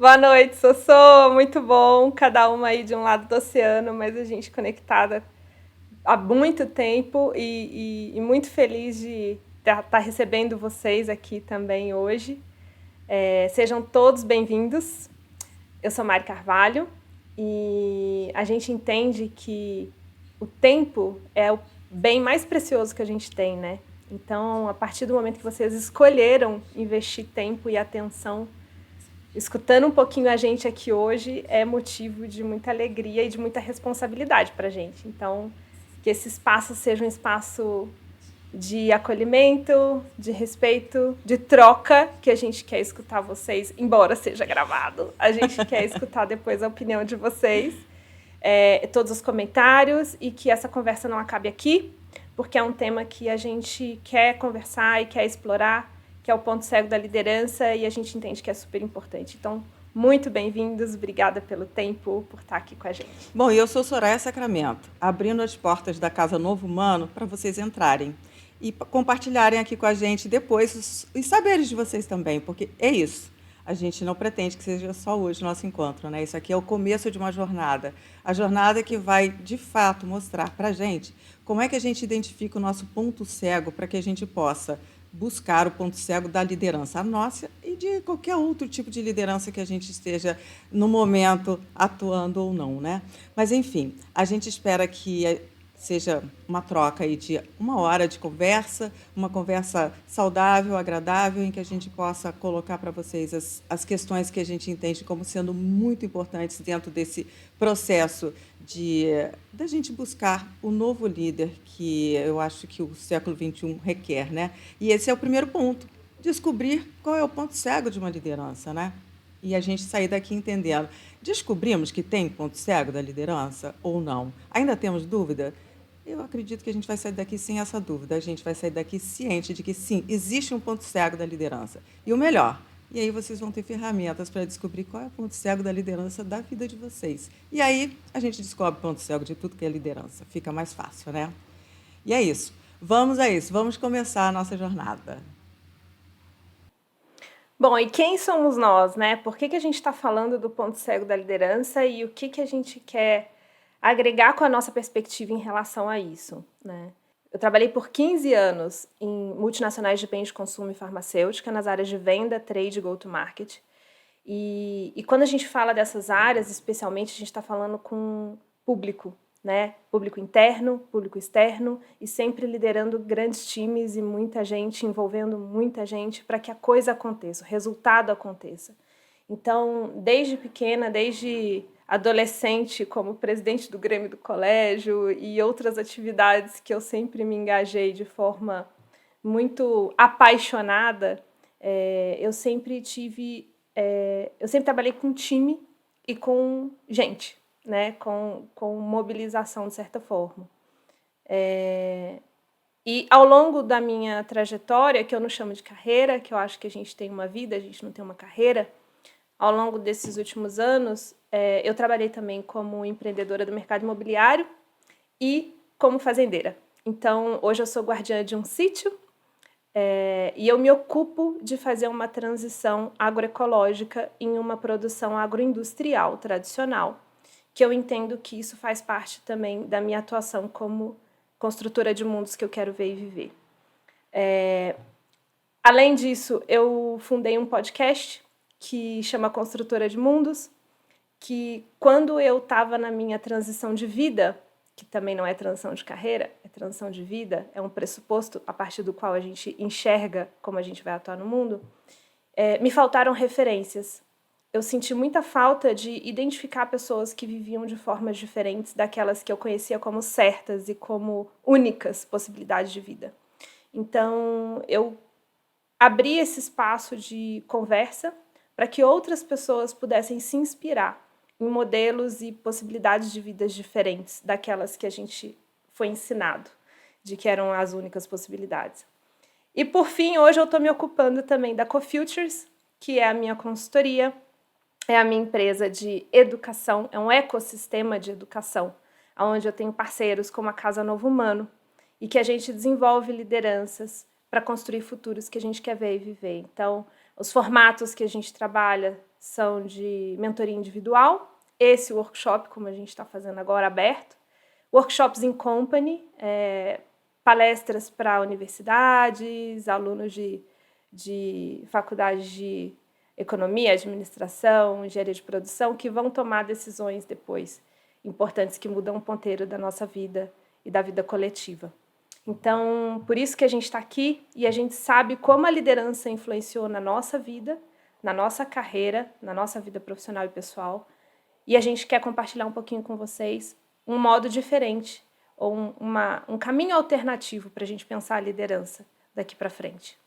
Boa noite, Sossô. Muito bom, cada uma aí de um lado do oceano, mas a gente conectada há muito tempo e muito feliz de estar recebendo vocês aqui também hoje. Sejam todos bem-vindos. Eu sou Mari Carvalho e a gente entende que o tempo é o bem mais precioso que a gente tem, né? Então, a partir do momento que vocês escolheram investir tempo e atenção escutando um pouquinho a gente aqui hoje, é motivo de muita alegria e de muita responsabilidade para a gente. Então, que esse espaço seja um espaço de acolhimento, de respeito, de troca, que a gente quer escutar vocês, embora seja gravado. A gente quer escutar depois a opinião de vocês, todos os comentários, e que essa conversa não acabe aqui, porque é um tema que a gente quer conversar e quer explorar, que é o ponto cego da liderança, e a gente entende que é super importante. Então, muito bem-vindos, obrigada pelo tempo, por estar aqui com a gente. Bom, eu sou Soraya Sacramento, abrindo as portas da Casa Novo Humano para vocês entrarem e compartilharem aqui com a gente depois os saberes de vocês também, porque é isso. A gente não pretende que seja só hoje o nosso encontro, né? Isso aqui é o começo de uma jornada. A jornada que vai, de fato, mostrar para a gente como é que a gente identifica o nosso ponto cego para que a gente possa buscar o ponto cego da liderança, a nossa e de qualquer outro tipo de liderança que a gente esteja, no momento, atuando ou não, né? Mas, enfim, a gente espera que seja uma troca aí de 1 hora de conversa, uma conversa saudável, agradável, em que a gente possa colocar para vocês as questões que a gente entende como sendo muito importantes dentro desse processo da gente buscar o novo líder que eu acho que o século XXI requer, né? E esse é o primeiro ponto, descobrir qual é o ponto cego de uma liderança, né? E a gente sair daqui entendendo. Descobrimos que tem ponto cego da liderança ou não? Ainda temos dúvida? Eu acredito que a gente vai sair daqui sem essa dúvida. A gente vai sair daqui ciente de que, sim, existe um ponto cego da liderança. E o melhor, e aí vocês vão ter ferramentas para descobrir qual é o ponto cego da liderança da vida de vocês. E aí a gente descobre o ponto cego de tudo que é liderança. Fica mais fácil, né? E é isso. Vamos a isso. Vamos começar a nossa jornada. Bom, e quem somos nós, né? Por que a gente está falando do ponto cego da liderança e o que a gente quer agregar com a nossa perspectiva em relação a isso, né? Eu trabalhei por 15 anos em multinacionais de bens de consumo e farmacêutica, nas áreas de venda, trade e go-to-market. E quando a gente fala dessas áreas, especialmente, a gente está falando com público, né? Público interno, público externo, e sempre liderando grandes times e muita gente, envolvendo muita gente para que a coisa aconteça, o resultado aconteça. Então, desde pequena, desde adolescente, como presidente do Grêmio do colégio e outras atividades que eu sempre me engajei de forma muito apaixonada, eu sempre trabalhei com time e com gente, né? Com mobilização, de certa forma. E ao longo da minha trajetória, que eu não chamo de carreira, que eu acho que a gente tem uma vida, a gente não tem uma carreira, ao longo desses últimos anos, eu trabalhei também como empreendedora do mercado imobiliário e como fazendeira. Então, hoje eu sou guardiã de um sítio, e eu me ocupo de fazer uma transição agroecológica em uma produção agroindustrial tradicional, que eu entendo que isso faz parte também da minha atuação como construtora de mundos que eu quero ver e viver. Além disso, eu fundei um podcast que chama Construtora de Mundos, que quando eu estava na minha transição de vida, que também não é transição de carreira, é transição de vida, é um pressuposto a partir do qual a gente enxerga como a gente vai atuar no mundo, me faltaram referências. Eu senti muita falta de identificar pessoas que viviam de formas diferentes daquelas que eu conhecia como certas e como únicas possibilidades de vida. Então, eu abri esse espaço de conversa para que outras pessoas pudessem se inspirar em modelos e possibilidades de vidas diferentes daquelas que a gente foi ensinado, de que eram as únicas possibilidades. E, por fim, hoje eu estou me ocupando também da CoFutures, que é a minha consultoria, é a minha empresa de educação, é um ecossistema de educação, onde eu tenho parceiros como a Casa Novo Humano, e que a gente desenvolve lideranças para construir futuros que a gente quer ver e viver. Então, os formatos que a gente trabalha são de mentoria individual, esse workshop, como a gente está fazendo agora, aberto, workshops in company, palestras para universidades, alunos de faculdades de economia, administração, engenharia de produção, que vão tomar decisões depois importantes que mudam o ponteiro da nossa vida e da vida coletiva. Então, por isso que a gente está aqui e a gente sabe como a liderança influenciou na nossa vida, na nossa carreira, na nossa vida profissional e pessoal. E a gente quer compartilhar um pouquinho com vocês um modo diferente ou um caminho alternativo para a gente pensar a liderança daqui para frente.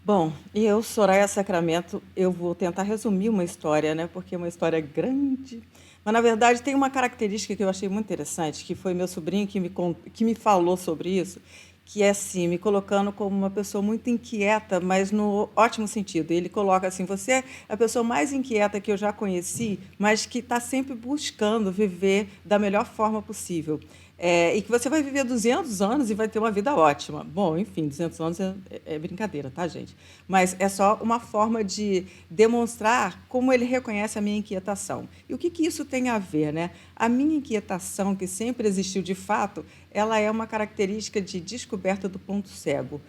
Bom, e eu, Soraya Sacramento, eu vou tentar resumir uma história, né? Porque é uma história grande. Mas, na verdade, tem uma característica que eu achei muito interessante, que foi meu sobrinho que me falou sobre isso, que é, assim, me colocando como uma pessoa muito inquieta, mas no ótimo sentido. Ele coloca assim, você é a pessoa mais inquieta que eu já conheci, mas que está sempre buscando viver da melhor forma possível. E que você vai viver 200 anos e vai ter uma vida ótima. Bom, enfim, 200 anos é brincadeira, tá, gente? Mas é só uma forma de demonstrar como ele reconhece a minha inquietação. E o que isso tem a ver, né? A minha inquietação, que sempre existiu de fato, ela é uma característica de descoberta do ponto cego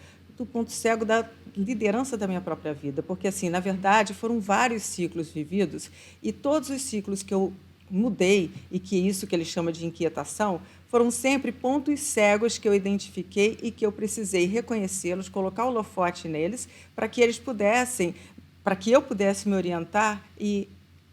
da liderança da minha própria vida. Porque, assim, na verdade, foram vários ciclos vividos e todos os ciclos que eu mudei, e que é isso que ele chama de inquietação, foram sempre pontos cegos que eu identifiquei e que eu precisei reconhecê-los, colocar o holofote neles, para que eu pudesse me orientar e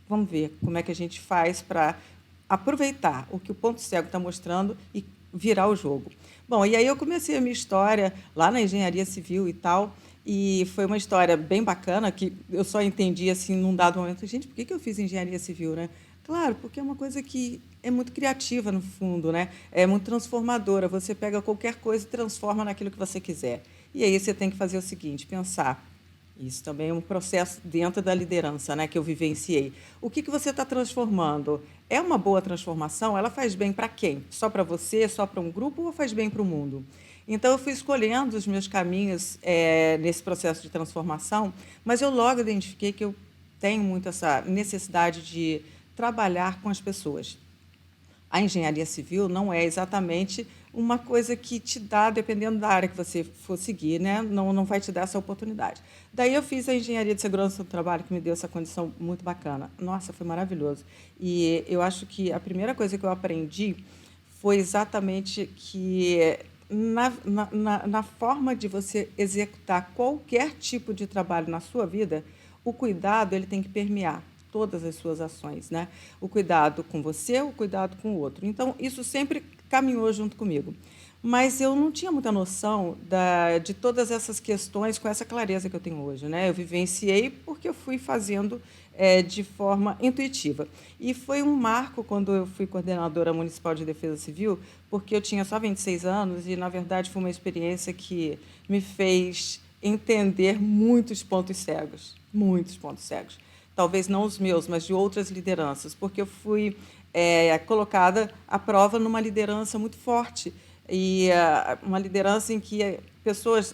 vamos ver como é que a gente faz para aproveitar o que o ponto cego está mostrando e virar o jogo. Bom, e aí eu comecei a minha história lá na engenharia civil e tal, e foi uma história bem bacana, que eu só entendi assim num dado momento, gente, por que eu fiz engenharia civil, né? Claro, porque é uma coisa que é muito criativa, no fundo, né? É muito transformadora. Você pega qualquer coisa e transforma naquilo que você quiser. E aí você tem que fazer o seguinte, pensar. Isso também é um processo dentro da liderança, né, que eu vivenciei. O que você está transformando? É uma boa transformação? Ela faz bem para quem? Só para você, só para um grupo ou faz bem para o mundo? Então, eu fui escolhendo os meus caminhos nesse processo de transformação, mas eu logo identifiquei que eu tenho muito essa necessidade de trabalhar com as pessoas. A engenharia civil não é exatamente uma coisa que te dá, dependendo da área que você for seguir, né? Não vai te dar essa oportunidade. Daí eu fiz a engenharia de segurança do trabalho, que me deu essa condição muito bacana. Nossa, foi maravilhoso. E eu acho que a primeira coisa que eu aprendi foi exatamente que na forma de você executar qualquer tipo de trabalho na sua vida, o cuidado ele tem que permear todas as suas ações, né? O cuidado com você, o cuidado com o outro. Então, isso sempre caminhou junto comigo. Mas eu não tinha muita noção de todas essas questões com essa clareza que eu tenho hoje, né? Eu vivenciei porque eu fui fazendo de forma intuitiva. E foi um marco quando eu fui coordenadora municipal de defesa civil, porque eu tinha só 26 anos e, na verdade, foi uma experiência que me fez entender muitos pontos cegos, muitos pontos cegos. Talvez não os meus, mas de outras lideranças, porque eu fui colocada à prova numa liderança muito forte, e uma liderança em que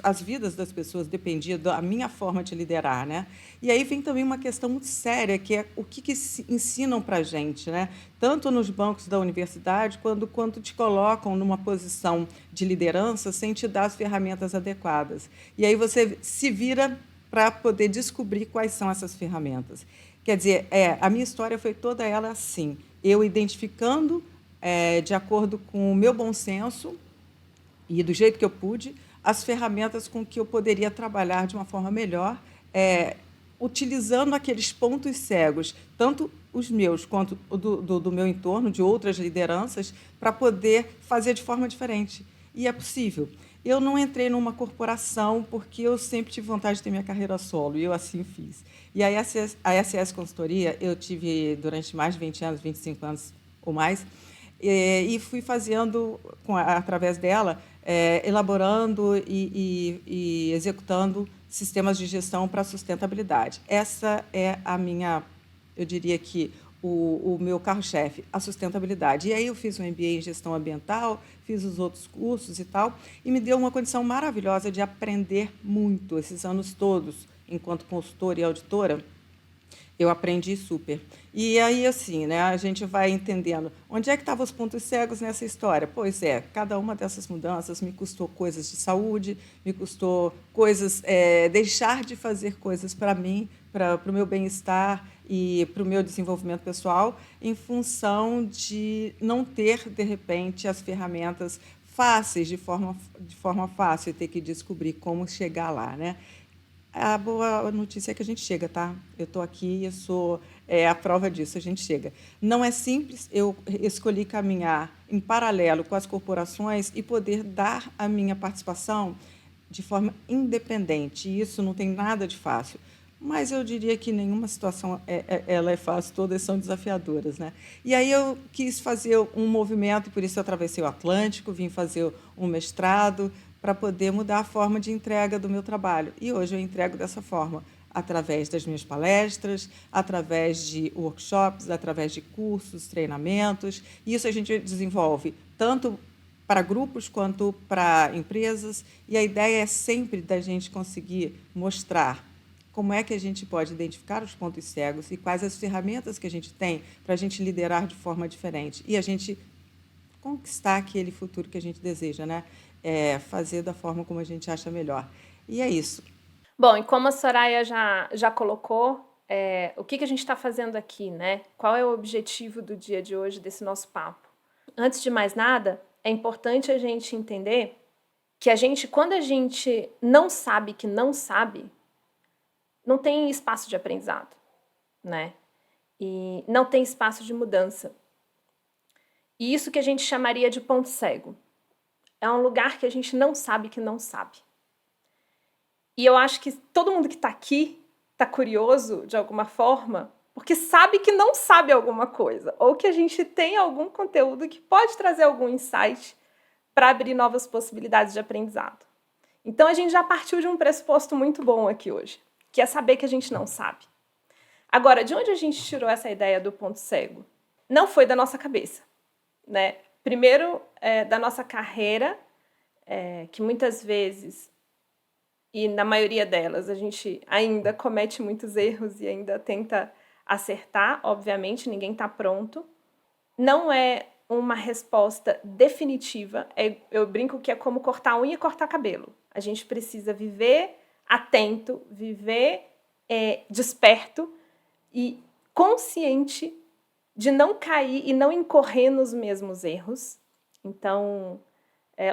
as vidas das pessoas dependiam da minha forma de liderar, né? E aí vem também uma questão muito séria, que é o que ensinam para a gente, né? Tanto nos bancos da universidade, quanto te colocam numa posição de liderança sem te dar as ferramentas adequadas. E aí você se vira para poder descobrir quais são essas ferramentas. Quer dizer, a minha história foi toda ela assim, eu identificando, de acordo com o meu bom senso e do jeito que eu pude, as ferramentas com que eu poderia trabalhar de uma forma melhor, utilizando aqueles pontos cegos, tanto os meus quanto do meu entorno, de outras lideranças, para poder fazer de forma diferente. E é possível. Eu não entrei numa corporação porque eu sempre tive vontade de ter minha carreira solo, e eu assim fiz. E a SS Consultoria, eu tive durante mais de 20 anos, 25 anos ou mais, e fui fazendo, através dela, elaborando e executando sistemas de gestão para sustentabilidade. Essa é a minha, eu diria que, o meu carro-chefe, a sustentabilidade. E aí eu fiz um MBA em gestão ambiental, fiz os outros cursos e tal, e me deu uma condição maravilhosa de aprender muito esses anos todos, enquanto consultora e auditora, Eu aprendi super. E aí, assim, né, a gente vai entendendo onde é que estavam os pontos cegos nessa história. Pois é, cada uma dessas mudanças me custou coisas de saúde, me custou coisas, deixar de fazer coisas para mim, para o meu bem-estar e para o meu desenvolvimento pessoal, em função de não ter, de repente, as ferramentas fáceis, de forma fácil, e ter que descobrir como chegar lá, né? A boa notícia é que a gente chega, tá? Eu estou aqui e eu sou a prova disso, a gente chega. Não é simples, eu escolhi caminhar em paralelo com as corporações e poder dar a minha participação de forma independente. E isso não tem nada de fácil. Mas eu diria que nenhuma situação ela é fácil, todas são desafiadoras, né? E aí eu quis fazer um movimento, por isso eu atravessei o Atlântico, vim fazer um mestrado para poder mudar a forma de entrega do meu trabalho. E hoje eu entrego dessa forma, através das minhas palestras, através de workshops, através de cursos, treinamentos. E isso a gente desenvolve tanto para grupos quanto para empresas. E a ideia é sempre da gente conseguir mostrar como é que a gente pode identificar os pontos cegos e quais as ferramentas que a gente tem para a gente liderar de forma diferente e a gente conquistar aquele futuro que a gente deseja, né? Fazer da forma como a gente acha melhor. E é isso. Bom, e como a Soraya já colocou, o que a gente está fazendo aqui, né? Qual é o objetivo do dia de hoje, desse nosso papo? Antes de mais nada, é importante a gente entender que quando a gente não sabe que não sabe, não tem espaço de aprendizado, né? E não tem espaço de mudança. E isso que a gente chamaria de ponto cego. É um lugar que a gente não sabe que não sabe. E eu acho que todo mundo que está aqui está curioso, de alguma forma, porque sabe que não sabe alguma coisa, ou que a gente tem algum conteúdo que pode trazer algum insight para abrir novas possibilidades de aprendizado. Então a gente já partiu de um pressuposto muito bom aqui hoje, que é saber que a gente não sabe. Agora, de onde a gente tirou essa ideia do ponto cego? Não foi da nossa cabeça, né? Primeiro, da nossa carreira, que muitas vezes, e na maioria delas, a gente ainda comete muitos erros e ainda tenta acertar, obviamente, ninguém está pronto. Não é uma resposta definitiva, eu brinco que é como cortar unha e cortar cabelo. A gente precisa viver atento, viver desperto e consciente de não cair e não incorrer nos mesmos erros. Então,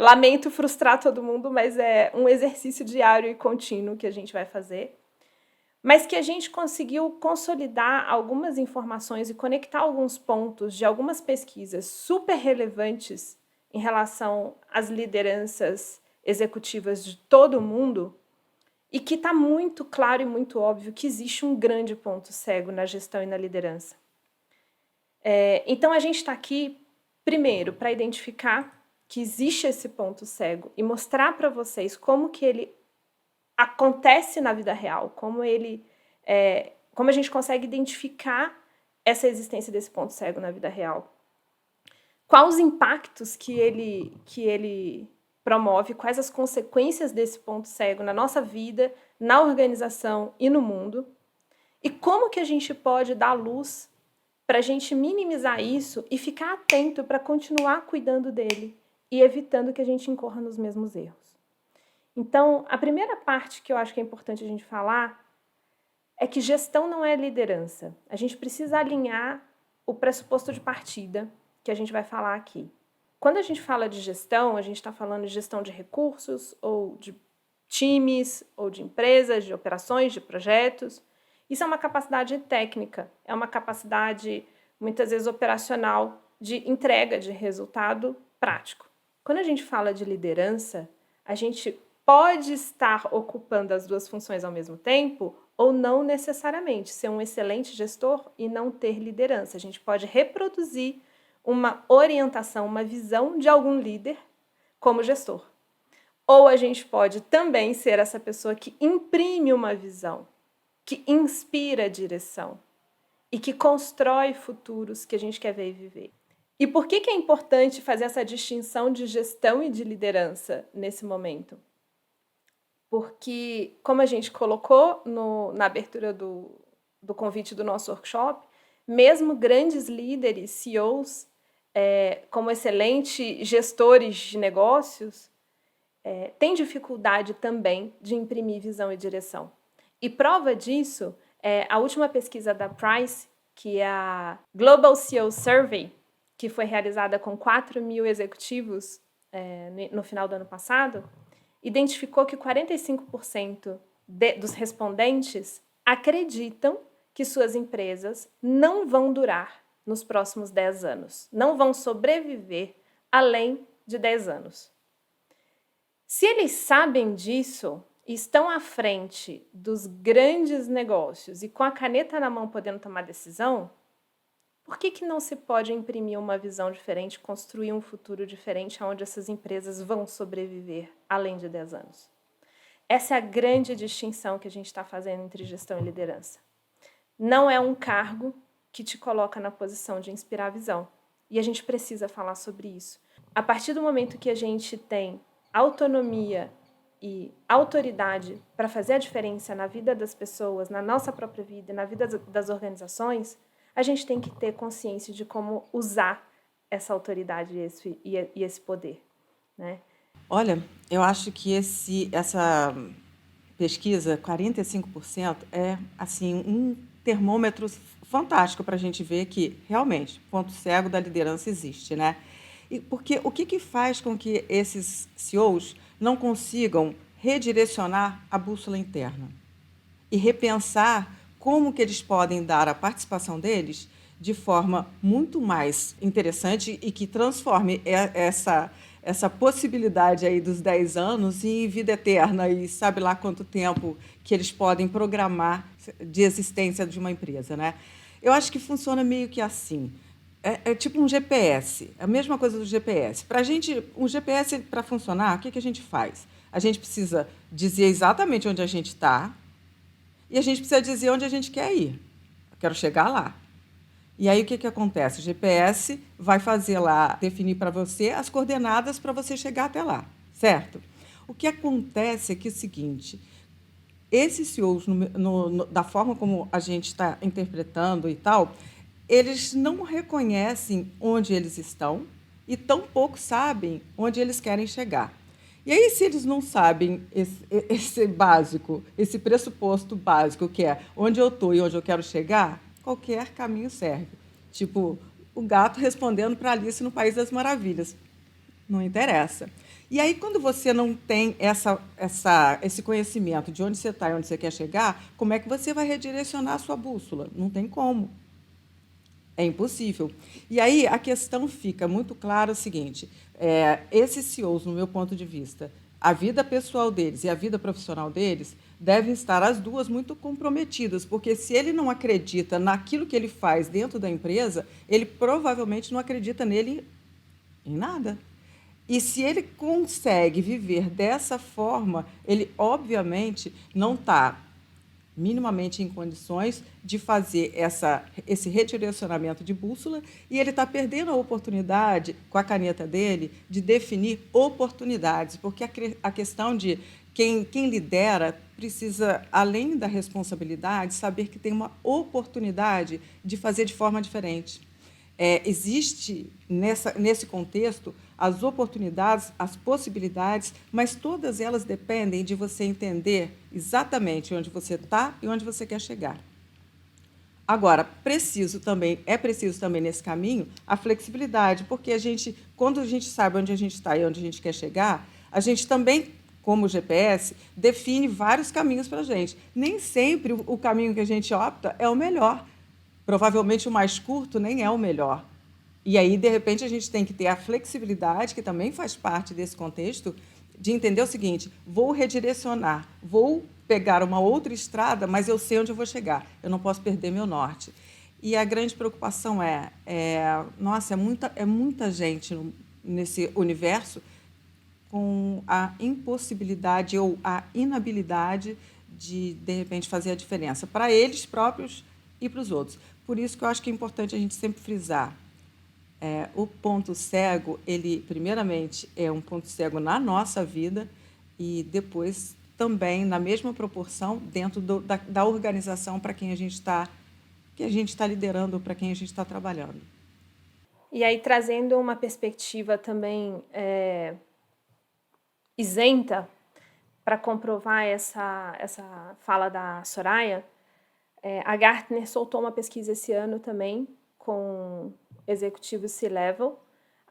lamento frustrar todo mundo, mas é um exercício diário e contínuo que a gente vai fazer. Mas que a gente conseguiu consolidar algumas informações e conectar alguns pontos de algumas pesquisas super relevantes em relação às lideranças executivas de todo o mundo, e que está muito claro e muito óbvio que existe um grande ponto cego na gestão e na liderança. Então a gente está aqui, primeiro, para identificar que existe esse ponto cego e mostrar para vocês como que ele acontece na vida real, como a gente consegue identificar essa existência desse ponto cego na vida real. Quais os impactos que ele promove, quais as consequências desse ponto cego na nossa vida, na organização e no mundo, e como que a gente pode dar luz para a gente minimizar isso e ficar atento para continuar cuidando dele e evitando que a gente incorra nos mesmos erros. Então, a primeira parte que eu acho que é importante a gente falar é que gestão não é liderança. A gente precisa alinhar o pressuposto de partida que a gente vai falar aqui. Quando a gente fala de gestão, a gente está falando de gestão de recursos, ou de times, ou de empresas, de operações, de projetos. Isso é uma capacidade técnica, é uma capacidade, muitas vezes, operacional, de entrega de resultado prático. Quando a gente fala de liderança, a gente pode estar ocupando as duas funções ao mesmo tempo, ou não necessariamente ser um excelente gestor e não ter liderança. A gente pode reproduzir uma orientação, uma visão de algum líder como gestor. Ou a gente pode também ser essa pessoa que imprime uma visão, que inspira a direção e que constrói futuros que a gente quer ver e viver. E por que é importante fazer essa distinção de gestão e de liderança nesse momento? Porque, como a gente colocou na abertura do do convite do nosso workshop, mesmo grandes líderes, CEOs, como excelentes gestores de negócios, têm dificuldade também de imprimir visão e direção. E prova disso é a última pesquisa da Price, que é a Global CEO Survey, que foi realizada com 4.000 executivos no final do ano passado, identificou que 45% dos respondentes acreditam que suas empresas não vão durar nos próximos 10 anos, não vão sobreviver além de 10 anos. Se eles sabem disso e estão à frente dos grandes negócios e com a caneta na mão podendo tomar decisão, por que não se pode imprimir uma visão diferente, construir um futuro diferente onde essas empresas vão sobreviver além de 10 anos? Essa é a grande distinção que a gente está fazendo entre gestão e liderança. Não é um cargo que te coloca na posição de inspirar a visão. E a gente precisa falar sobre isso. A partir do momento que a gente tem autonomia e autoridade para fazer a diferença na vida das pessoas, na nossa própria vida, na vida das organizações, a gente tem que ter consciência de como usar essa autoridade e esse poder, né? Olha, eu acho que essa pesquisa, 45%, é assim um termômetro fantástico para a gente ver que realmente ponto cego da liderança existe, né? E porque o que faz com que esses CEOs não consigam redirecionar a bússola interna e repensar como que eles podem dar a participação deles de forma muito mais interessante e que transforme essa possibilidade aí dos 10 anos em vida eterna e sabe lá quanto tempo que eles podem programar de existência de uma empresa, né? Eu acho que funciona meio que assim. É tipo um GPS, a mesma coisa do GPS. Para a gente, um GPS, para funcionar, o que a gente faz? A gente precisa dizer exatamente onde a gente está e a gente precisa dizer onde a gente quer ir. Eu quero chegar lá. E aí o que acontece? O GPS vai fazer lá, definir para você as coordenadas para você chegar até lá, certo? O que acontece é que é o seguinte, esses CEOs, da forma como a gente está interpretando e tal, eles não reconhecem onde eles estão e tampouco sabem onde eles querem chegar. E aí, se eles não sabem esse básico, esse pressuposto básico, que é onde eu estou e onde eu quero chegar, qualquer caminho serve. Tipo, o gato respondendo para Alice no País das Maravilhas. Não interessa. E aí, quando você não tem esse conhecimento de onde você está e onde você quer chegar, como é que você vai redirecionar a sua bússola? Não tem como. É impossível. E aí a questão fica muito clara o seguinte, esses CEOs, no meu ponto de vista, a vida pessoal deles e a vida profissional deles devem estar as duas muito comprometidas, porque se ele não acredita naquilo que ele faz dentro da empresa, ele provavelmente não acredita nele em nada. E se ele consegue viver dessa forma, ele obviamente não está minimamente em condições de fazer esse redirecionamento de bússola e ele está perdendo a oportunidade, com a caneta dele, de definir oportunidades, porque a questão de quem lidera precisa, além da responsabilidade, saber que tem uma oportunidade de fazer de forma diferente. Existe, nesse contexto, as oportunidades, as possibilidades, mas todas elas dependem de você entender exatamente onde você está e onde você quer chegar. Agora, é preciso também nesse caminho a flexibilidade, porque quando a gente sabe onde a gente está e onde a gente quer chegar, a gente também, como o GPS, define vários caminhos para a gente. Nem sempre o caminho que a gente opta é o melhor. Provavelmente o mais curto nem é o melhor. E aí, de repente, a gente tem que ter a flexibilidade, que também faz parte desse contexto, de entender o seguinte, vou redirecionar, vou pegar uma outra estrada, mas eu sei onde eu vou chegar, eu não posso perder meu norte. E a grande preocupação nossa, é muita gente nesse universo com a impossibilidade ou a inabilidade de repente, fazer a diferença para eles próprios e para os outros. Por isso que eu acho que é importante a gente sempre frisar. O ponto cego, ele, primeiramente, é um ponto cego na nossa vida e depois também na mesma proporção dentro da organização para quem a gente está liderando, para quem a gente está trabalhando. E aí, trazendo uma perspectiva também isenta, para comprovar essa fala da Soraya, a Gartner soltou uma pesquisa esse ano também com executivos C-level,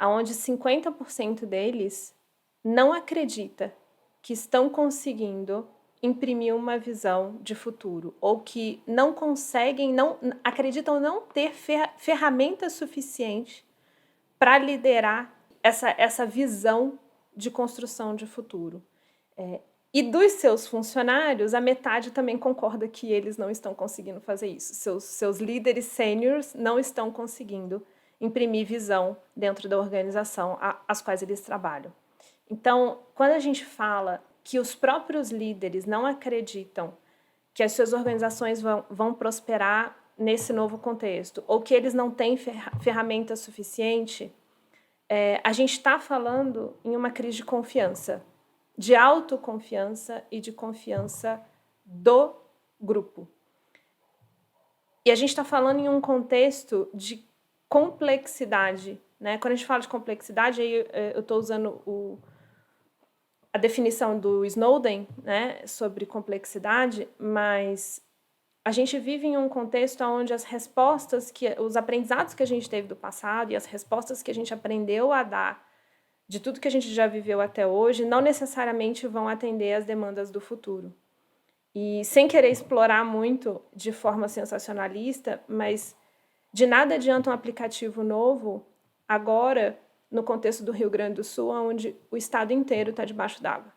onde 50% deles não acredita que estão conseguindo imprimir uma visão de futuro, ou que não conseguem, acreditam não ter ferramentas suficientes para liderar essa visão de construção de futuro. E dos seus funcionários, a metade também concorda que eles não estão conseguindo fazer isso. Seus líderes sêniores não estão conseguindo imprimir visão dentro da organização às quais eles trabalham. Então, quando a gente fala que os próprios líderes não acreditam que as suas organizações vão prosperar nesse novo contexto, ou que eles não têm ferramenta suficiente, a gente está falando em uma crise de confiança, de autoconfiança e de confiança do grupo. E a gente está falando em um contexto de complexidade, né? Quando a gente fala de complexidade, aí eu estou usando a definição do Snowden, né, sobre complexidade, mas a gente vive em um contexto onde as respostas, os aprendizados que a gente teve do passado e as respostas que a gente aprendeu a dar de tudo que a gente já viveu até hoje, não necessariamente vão atender às demandas do futuro. E sem querer explorar muito de forma sensacionalista, mas de nada adianta um aplicativo novo agora, no contexto do Rio Grande do Sul, onde o estado inteiro está debaixo d'água.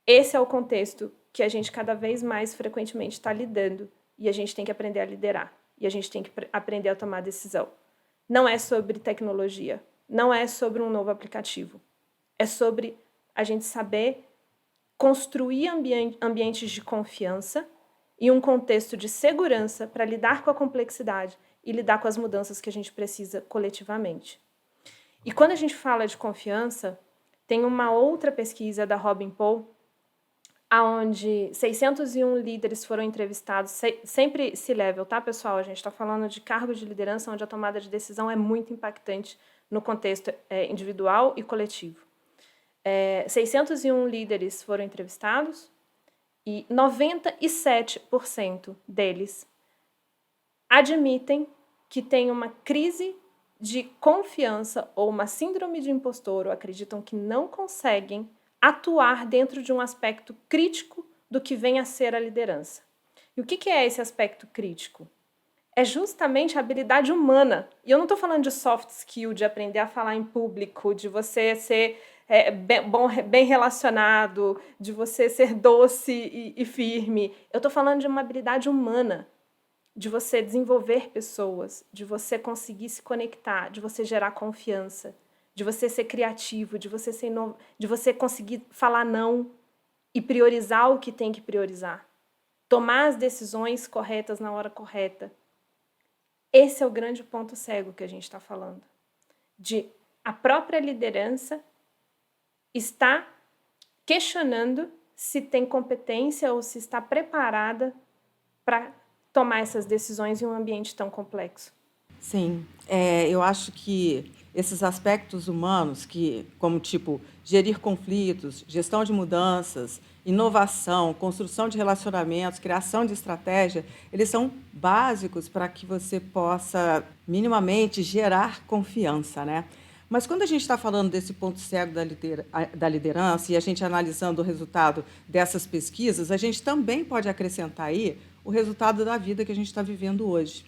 Esse é o contexto que a gente cada vez mais frequentemente está lidando, e a gente tem que aprender a liderar, e a gente tem que aprender a tomar decisão. Não é sobre tecnologia, não é sobre um novo aplicativo. É sobre a gente saber construir ambientes de confiança e um contexto de segurança para lidar com a complexidade e lidar com as mudanças que a gente precisa coletivamente. E quando a gente fala de confiança, tem uma outra pesquisa da Robin Paul, onde 601 líderes foram entrevistados, sempre C-level, tá, pessoal? A gente está falando de cargos de liderança onde a tomada de decisão é muito impactante no contexto individual e coletivo. 601 líderes foram entrevistados e 97% deles admitem que tem uma crise de confiança ou uma síndrome de impostor, ou acreditam que não conseguem atuar dentro de um aspecto crítico do que vem a ser a liderança. E o que é esse aspecto crítico? É justamente a habilidade humana. E eu não estou falando de soft skill, de aprender a falar em público, de você ser bem relacionado, de você ser doce e firme. Eu estou falando de uma habilidade humana, de você desenvolver pessoas, de você conseguir se conectar, de você gerar confiança, de você ser criativo, de você conseguir falar não e priorizar o que tem que priorizar. Tomar as decisões corretas na hora correta. Esse é o grande ponto cego que a gente está falando. De a própria liderança está questionando se tem competência ou se está preparada para tomar essas decisões em um ambiente tão complexo. Sim, eu acho que esses aspectos humanos, como tipo gerir conflitos, gestão de mudanças, inovação, construção de relacionamentos, criação de estratégia, eles são básicos para que você possa minimamente gerar confiança, né? Mas quando a gente está falando desse ponto cego da liderança e a gente analisando o resultado dessas pesquisas, a gente também pode acrescentar aí o resultado da vida que a gente está vivendo hoje.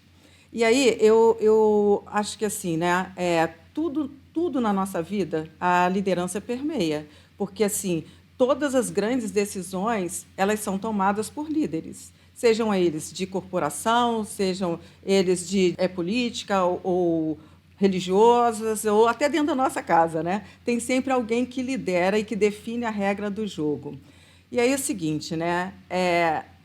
E aí eu acho que assim, né, tudo na nossa vida a liderança permeia, porque assim todas as grandes decisões elas são tomadas por líderes, sejam eles de corporação, sejam eles de política ou religiosas, ou até dentro da nossa casa, né? Tem sempre alguém que lidera e que define a regra do jogo. E aí é o seguinte, né?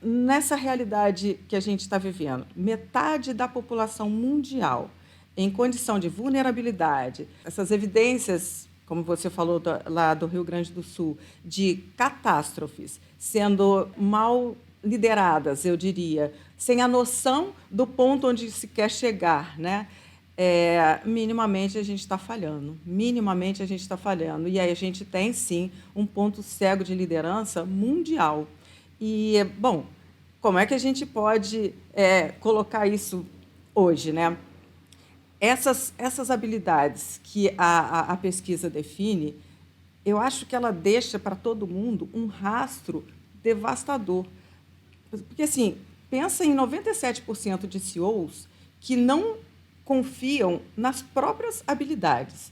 Nessa realidade que a gente está vivendo, metade da população mundial em condição de vulnerabilidade, essas evidências como você falou lá do Rio Grande do Sul, de catástrofes sendo mal lideradas, eu diria, sem a noção do ponto onde se quer chegar, né? Minimamente a gente está falhando, minimamente a gente está falhando. E aí a gente tem, sim, um ponto cego de liderança mundial. E, bom, como é que a gente pode colocar isso hoje, né? Essas habilidades que a pesquisa define, eu acho que ela deixa para todo mundo um rastro devastador. Porque, assim, pensa em 97% de CEOs que não confiam nas próprias habilidades.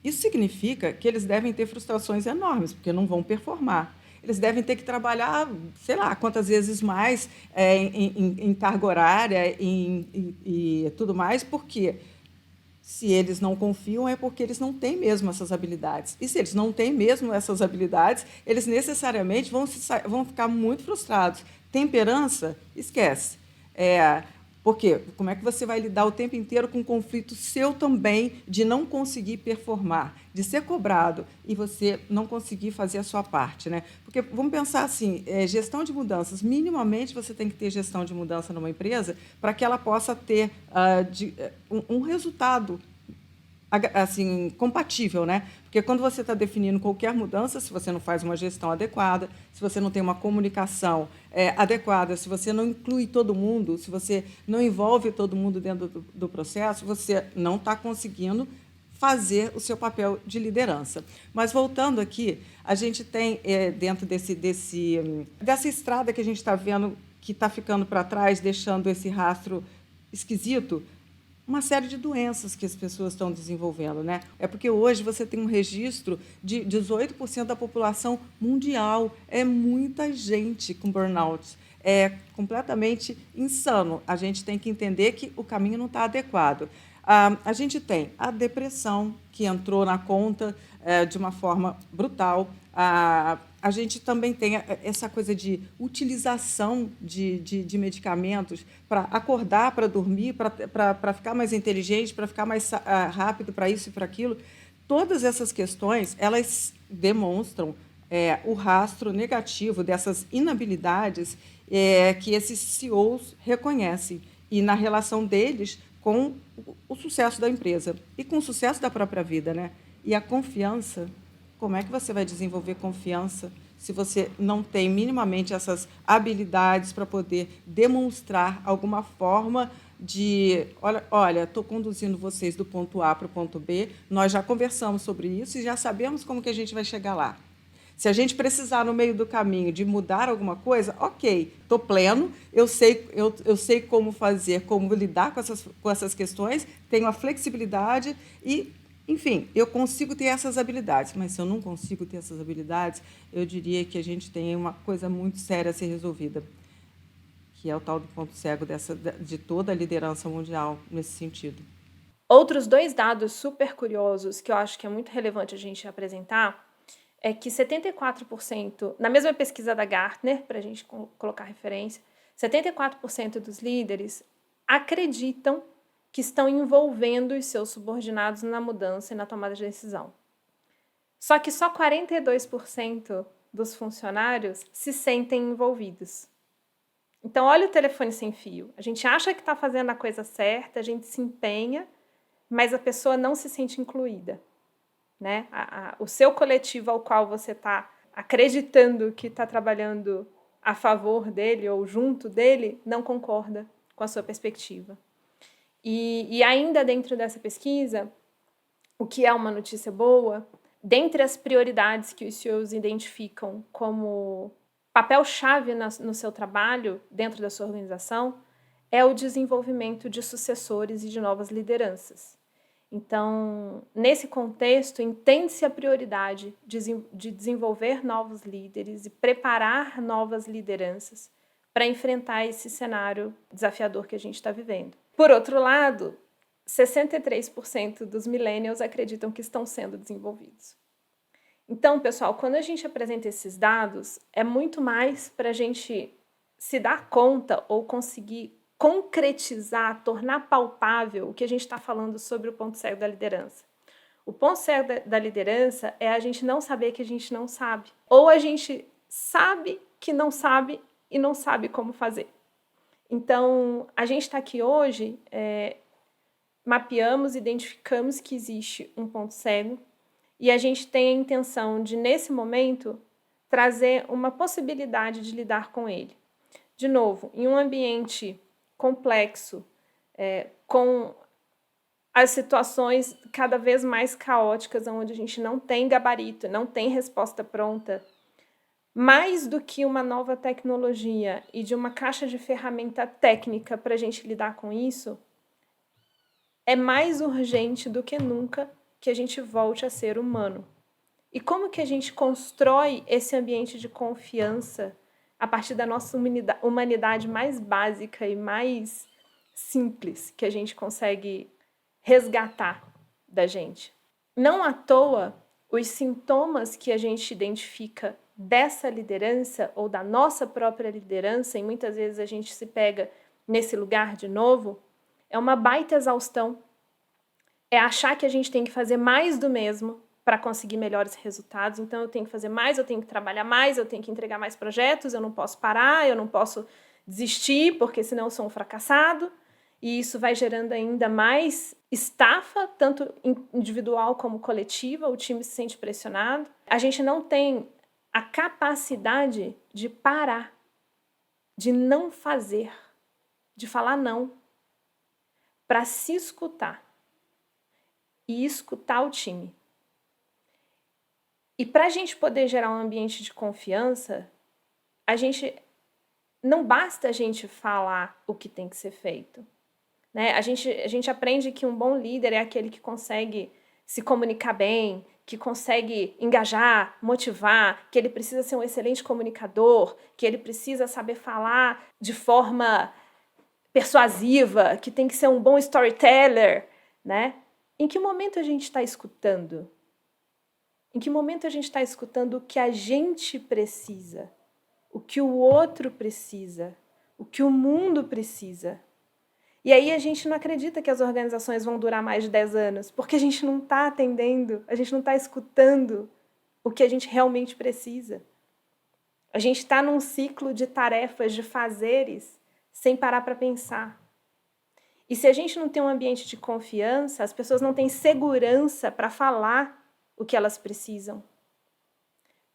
Isso significa que eles devem ter frustrações enormes, porque não vão performar. Eles devem ter que trabalhar, sei lá, quantas vezes mais em carga horária e tudo mais, porque se eles não confiam é porque eles não têm mesmo essas habilidades. E se eles não têm mesmo essas habilidades, eles necessariamente vão ficar muito frustrados. Temperança, esquece. Porque como é que você vai lidar o tempo inteiro com um conflito seu também de não conseguir performar, de ser cobrado e você não conseguir fazer a sua parte, né? Porque vamos pensar assim, gestão de mudanças, minimamente você tem que ter gestão de mudança numa empresa para que ela possa ter um resultado assim compatível, né? Porque quando você está definindo qualquer mudança, se você não faz uma gestão adequada, se você não tem uma comunicação adequada, se você não inclui todo mundo, se você não envolve todo mundo dentro do processo, você não está conseguindo fazer o seu papel de liderança. Mas voltando aqui, a gente tem dentro dessa estrada que a gente está vendo que está ficando para trás, deixando esse rastro esquisito, uma série de doenças que as pessoas estão desenvolvendo, né? É porque hoje você tem um registro de 18% da população mundial. É muita gente com burnout. É completamente insano. A gente tem que entender que o caminho não está adequado. A gente tem a depressão, que entrou na conta de uma forma brutal. A gente também tem essa coisa de utilização de medicamentos para acordar, para dormir, para ficar mais inteligente, para ficar mais rápido, para isso e para aquilo. Todas essas questões, elas demonstram o rastro negativo dessas inabilidades que esses CEOs reconhecem e na relação deles com o sucesso da empresa e com o sucesso da própria vida, né? E a confiança. Como é que você vai desenvolver confiança se você não tem minimamente essas habilidades para poder demonstrar alguma forma de, olha, estou conduzindo vocês do ponto A para o ponto B, nós já conversamos sobre isso e já sabemos como que a gente vai chegar lá. Se a gente precisar, no meio do caminho, de mudar alguma coisa, ok, estou pleno, eu sei como fazer, como lidar com essas questões, tenho a flexibilidade e, enfim, eu consigo ter essas habilidades. Mas se eu não consigo ter essas habilidades, eu diria que a gente tem uma coisa muito séria a ser resolvida, que é o tal do ponto cego de toda a liderança mundial nesse sentido. Outros 2 dados super curiosos que eu acho que é muito relevante a gente apresentar é que 74%, na mesma pesquisa da Gartner, para a gente colocar referência, 74% dos líderes acreditam que estão envolvendo os seus subordinados na mudança e na tomada de decisão. Só que só 42% dos funcionários se sentem envolvidos. Então, olha o telefone sem fio. A gente acha que está fazendo a coisa certa, a gente se empenha, mas a pessoa não se sente incluída. Né? O seu coletivo ao qual você está acreditando que está trabalhando a favor dele ou junto dele não concorda com a sua perspectiva. E ainda dentro dessa pesquisa, o que é uma notícia boa, dentre as prioridades que os CEOs identificam como papel-chave no seu trabalho dentro da sua organização, é o desenvolvimento de sucessores e de novas lideranças. Então, nesse contexto, entende-se a prioridade de desenvolver novos líderes e preparar novas lideranças para enfrentar esse cenário desafiador que a gente está vivendo. Por outro lado, 63% dos millennials acreditam que estão sendo desenvolvidos. Então, pessoal, quando a gente apresenta esses dados, é muito mais para a gente se dar conta ou conseguir concretizar, tornar palpável o que a gente está falando sobre o ponto cego da liderança. O ponto cego da liderança é a gente não saber que a gente não sabe. Ou a gente sabe que não sabe e não sabe como fazer. Então, a gente está aqui hoje, mapeamos, identificamos que existe um ponto cego e a gente tem a intenção de, nesse momento, trazer uma possibilidade de lidar com ele. De novo, em um ambiente complexo, com as situações cada vez mais caóticas, onde a gente não tem gabarito, não tem resposta pronta, mais do que uma nova tecnologia e de uma caixa de ferramenta técnica para a gente lidar com isso, é mais urgente do que nunca que a gente volte a ser humano. E como que a gente constrói esse ambiente de confiança a partir da nossa humanidade mais básica e mais simples que a gente consegue resgatar da gente? Não à toa, os sintomas que a gente identifica dessa liderança ou da nossa própria liderança, e muitas vezes a gente se pega nesse lugar de novo, é uma baita exaustão, é achar que a gente tem que fazer mais do mesmo para conseguir melhores resultados. Então eu tenho que fazer mais, eu tenho que trabalhar mais, eu tenho que entregar mais projetos, eu não posso parar, eu não posso desistir, porque senão eu sou um fracassado. E isso vai gerando ainda mais estafa, tanto individual como coletiva, o time se sente pressionado. A gente não tem a capacidade de parar, de não fazer, de falar não, para se escutar e escutar o time. E para a gente poder gerar um ambiente de confiança, não basta a gente falar o que tem que ser feito. Né? A gente aprende que um bom líder é aquele que consegue se comunicar bem, que consegue engajar, motivar, que ele precisa ser um excelente comunicador, que ele precisa saber falar de forma persuasiva, que tem que ser um bom storyteller, né? Em que momento a gente está escutando? Em que momento a gente está escutando o que a gente precisa, o que o outro precisa, o que o mundo precisa? E aí a gente não acredita que as organizações vão durar mais de 10 anos, porque a gente não está atendendo, a gente não está escutando o que a gente realmente precisa. A gente está num ciclo de tarefas, de fazeres, sem parar para pensar. E se a gente não tem um ambiente de confiança, as pessoas não têm segurança para falar o que elas precisam,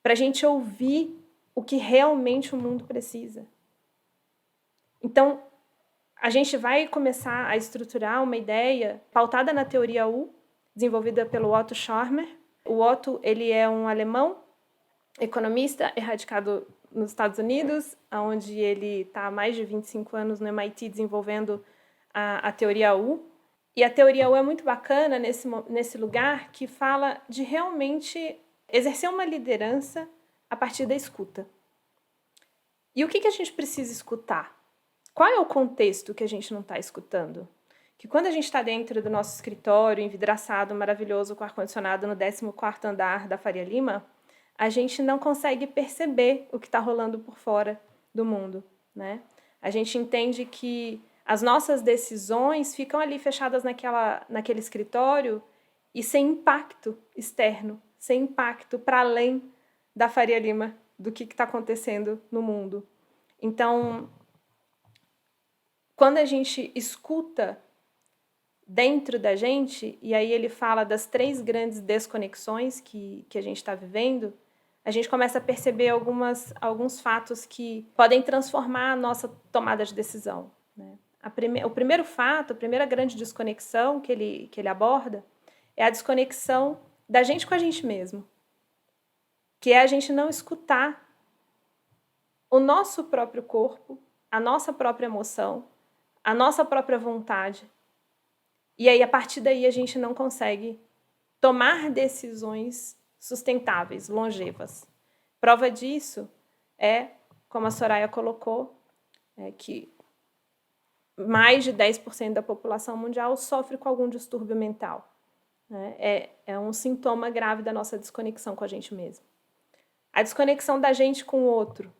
para a gente ouvir o que realmente o mundo precisa. Então, a gente vai começar a estruturar uma ideia pautada na teoria U, desenvolvida pelo Otto Scharmer. O Otto, ele é um alemão, economista, radicado nos Estados Unidos, onde ele está há mais de 25 anos no MIT desenvolvendo a teoria U. E a teoria U é muito bacana nesse lugar que fala de realmente exercer uma liderança a partir da escuta. E o que a gente precisa escutar? Qual é o contexto que a gente não está escutando? Que quando a gente está dentro do nosso escritório, envidraçado, maravilhoso, com ar-condicionado no 14º andar da Faria Lima, a gente não consegue perceber o que está rolando por fora do mundo, né? A gente entende que as nossas decisões ficam ali fechadas naquele escritório e sem impacto externo, sem impacto para além da Faria Lima, do que está acontecendo no mundo. Então, quando a gente escuta dentro da gente, e aí ele fala das 3 grandes desconexões que a gente está vivendo, a gente começa a perceber alguns fatos que podem transformar a nossa tomada de decisão, né? O primeiro fato, a primeira grande desconexão que ele aborda é a desconexão da gente com a gente mesmo, que é a gente não escutar o nosso próprio corpo, a nossa própria emoção, a nossa própria vontade. E aí, a partir daí, a gente não consegue tomar decisões sustentáveis, longevas. Prova disso é, como a Soraya colocou, que mais de 10% da população mundial sofre com algum distúrbio mental. Né? É um sintoma grave da nossa desconexão com a gente mesmo. A desconexão da gente com o outro.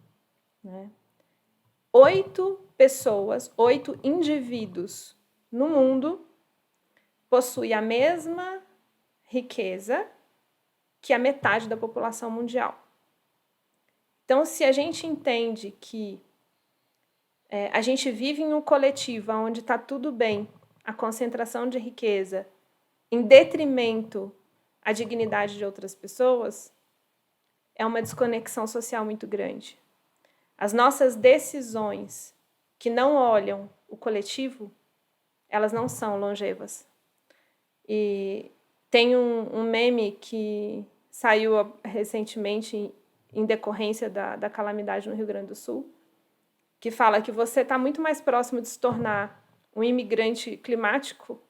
Né? 8 pessoas, 8 indivíduos no mundo possuem a mesma riqueza que a metade da população mundial. Então, se a gente entende que a gente vive em um coletivo onde está tudo bem, a concentração de riqueza, em detrimento à dignidade de outras pessoas, é uma desconexão social muito grande. As nossas decisões que não olham o coletivo, elas não são longevas. E tem um meme que saiu recentemente em decorrência da calamidade no Rio Grande do Sul, que fala que você está muito mais próximo de se tornar um imigrante climático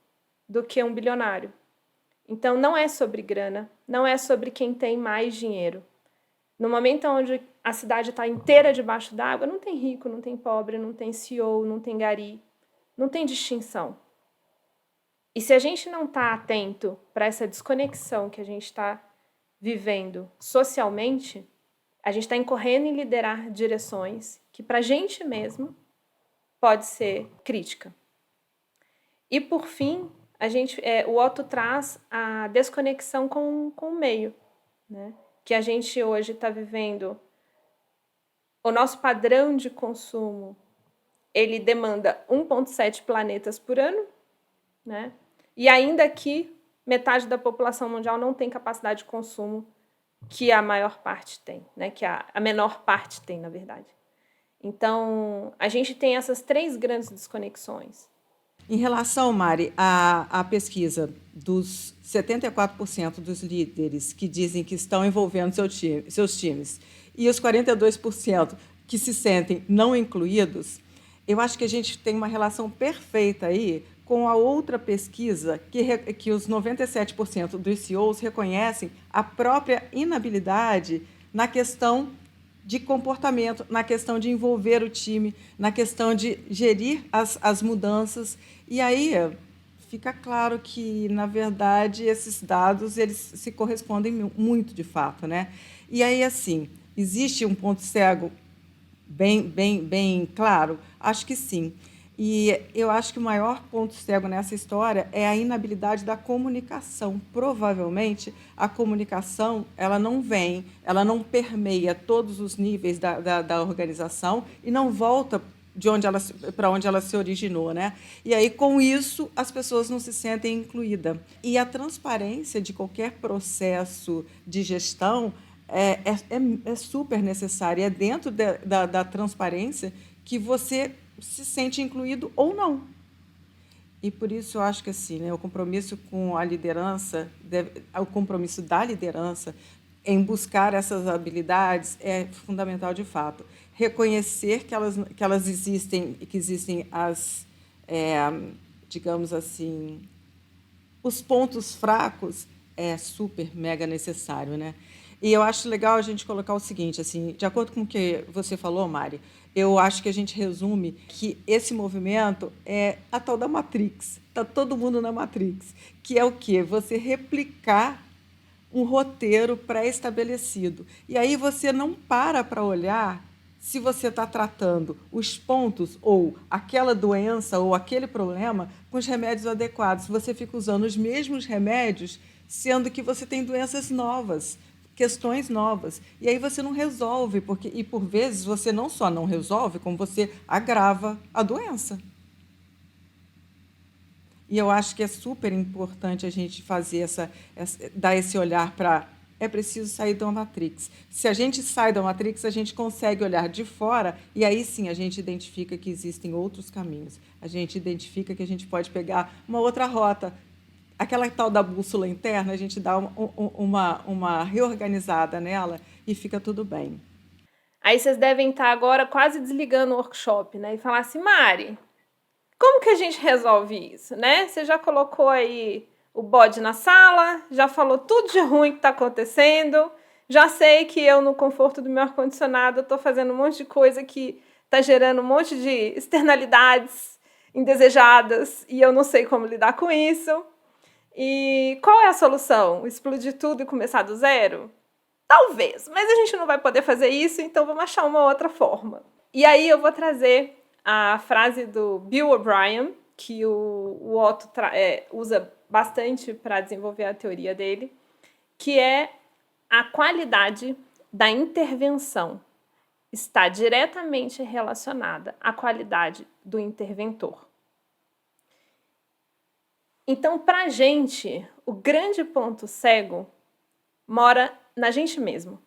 do que um bilionário. Então, não é sobre grana, não é sobre quem tem mais dinheiro. No momento onde a cidade está inteira debaixo d'água, não tem rico, não tem pobre, não tem CEO, não tem gari, não tem distinção. E se a gente não está atento para essa desconexão que a gente está vivendo socialmente, a gente está incorrendo em liderar direções que, para a gente mesmo, pode ser crítica. E, por fim, o Otto traz a desconexão com o meio, né? Que a gente hoje está vivendo. O nosso padrão de consumo, ele demanda 1,7 planetas por ano, né? E ainda que metade da população mundial não tem capacidade de consumo que a maior parte tem, né? Que a menor parte tem, na verdade. Então, a gente tem essas 3 grandes desconexões. Em relação, Mari, à pesquisa dos 74% dos líderes que dizem que estão envolvendo seus times e os 42% que se sentem não incluídos, eu acho que a gente tem uma relação perfeita aí com a outra pesquisa que os 97% dos CEOs reconhecem a própria inabilidade na questão de comportamento, na questão de envolver o time, na questão de gerir as mudanças. E aí fica claro que, na verdade, esses dados eles se correspondem muito, de fato, né? E aí, assim, existe um ponto cego bem claro? Acho que sim. E eu acho que o maior ponto cego nessa história é a inabilidade da comunicação. Provavelmente, a comunicação ela não permeia todos os níveis da organização e não volta para onde ela se originou, né? E aí, com isso, as pessoas não se sentem incluídas. E a transparência de qualquer processo de gestão é super necessária. É dentro da transparência que você se sente incluído ou não. E por isso eu acho que assim, né, o compromisso com a liderança, o compromisso da liderança em buscar essas habilidades é fundamental de fato. Reconhecer que elas existem, que existem digamos assim, os pontos fracos é super mega necessário, né? E eu acho legal a gente colocar o seguinte, assim, de acordo com o que você falou, Mari, eu acho que a gente resume que esse movimento é a tal da Matrix. Está todo mundo na Matrix, que é o quê? Você replicar um roteiro pré-estabelecido. E aí você não para olhar se você está tratando os pontos ou aquela doença ou aquele problema com os remédios adequados. Você fica usando os mesmos remédios, sendo que você tem doenças novas, questões novas. E aí você não resolve, e por vezes você não só não resolve, como você agrava a doença. E eu acho que é super importante a gente fazer dar esse olhar para é preciso sair da Matrix. Se a gente sai da Matrix, a gente consegue olhar de fora e aí sim a gente identifica que existem outros caminhos. A gente identifica que a gente pode pegar uma outra rota. Aquela tal da bússola interna, a gente dá uma reorganizada nela e fica tudo bem. Aí vocês devem estar agora quase desligando o workshop, né? E falar assim, Mari, como que a gente resolve isso, né? Você já colocou aí o bode na sala, já falou tudo de ruim que está acontecendo, já sei que eu, no conforto do meu ar-condicionado, estou fazendo um monte de coisa que está gerando um monte de externalidades indesejadas e eu não sei como lidar com isso. E qual é a solução? Explodir tudo e começar do zero? Talvez, mas a gente não vai poder fazer isso, então vamos achar uma outra forma. E aí eu vou trazer a frase do Bill O'Brien, que o Otto usa bastante para desenvolver a teoria dele, que é a qualidade da intervenção está diretamente relacionada à qualidade do interventor. Então, para a gente, o grande ponto cego mora na gente mesmo.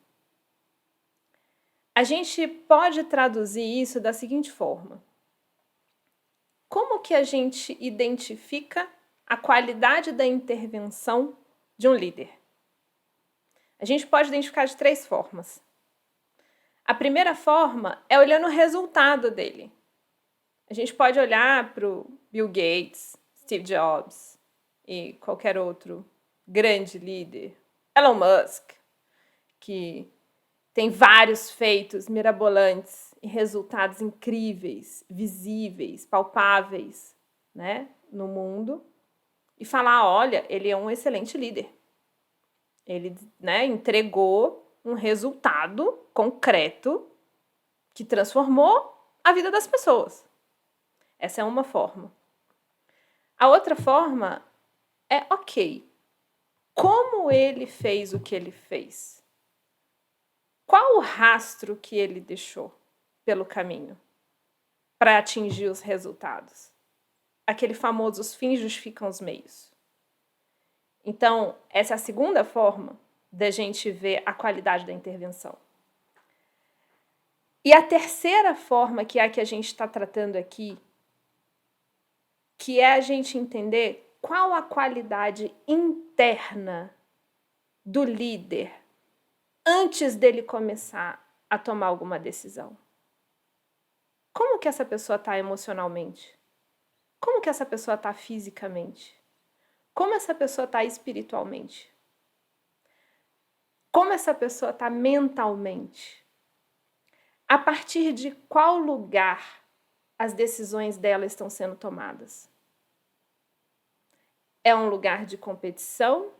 A gente pode traduzir isso da seguinte forma: como que a gente identifica a qualidade da intervenção de um líder? A gente pode identificar de 3 formas. A primeira forma é olhando o resultado dele. A gente pode olhar para o Bill Gates, Steve Jobs e qualquer outro grande líder, Elon Musk, que tem vários feitos mirabolantes e resultados incríveis, visíveis, palpáveis, né, no mundo, e falar, olha, ele é um excelente líder. Ele, né, entregou um resultado concreto que transformou a vida das pessoas. Essa é uma forma. A outra forma é, ok, como ele fez o que ele fez? Qual o rastro que ele deixou pelo caminho para atingir os resultados? Aquele famoso, os fins justificam os meios. Então, essa é a segunda forma da gente ver a qualidade da intervenção. E a terceira forma, que é a que a gente está tratando aqui, que é a gente entender qual a qualidade interna do líder antes dele começar a tomar alguma decisão. Como que essa pessoa está emocionalmente? Como que essa pessoa está fisicamente? Como essa pessoa está espiritualmente? Como essa pessoa está mentalmente? A partir de qual lugar as decisões dela estão sendo tomadas? É um lugar de competição?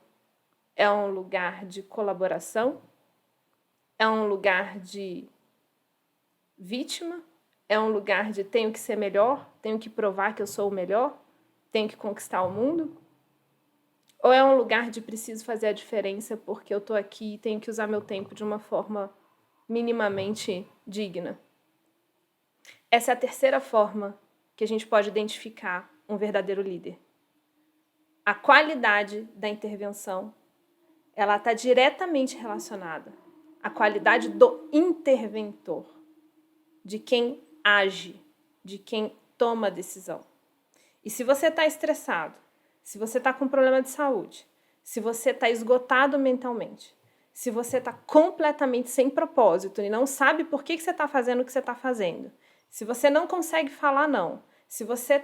É um lugar de colaboração? É um lugar de vítima? É um lugar de tenho que ser melhor? Tenho que provar que eu sou o melhor? Tenho que conquistar o mundo? Ou é um lugar de preciso fazer a diferença porque eu estou aqui e tenho que usar meu tempo de uma forma minimamente digna? Essa é a terceira forma que a gente pode identificar um verdadeiro líder. A qualidade da intervenção, ela está diretamente relacionada à qualidade do interventor, de quem age, de quem toma a decisão. E se você está estressado, se você está com problema de saúde, se você está esgotado mentalmente, se você está completamente sem propósito e não sabe por que você está fazendo o que você está fazendo, se você não consegue falar não, se você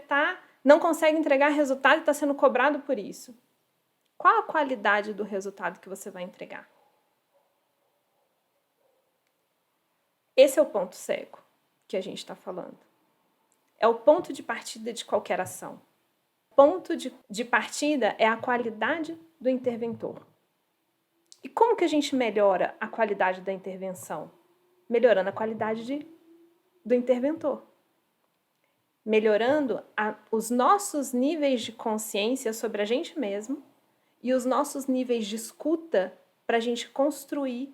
não consegue entregar resultado e está sendo cobrado por isso, qual a qualidade do resultado que você vai entregar? Esse é o ponto cego que a gente está falando. É o ponto de partida de qualquer ação. O ponto de partida é a qualidade do interventor. E como que a gente melhora a qualidade da intervenção? Melhorando a qualidade do interventor. Melhorando os nossos níveis de consciência sobre a gente mesmo e os nossos níveis de escuta para a gente construir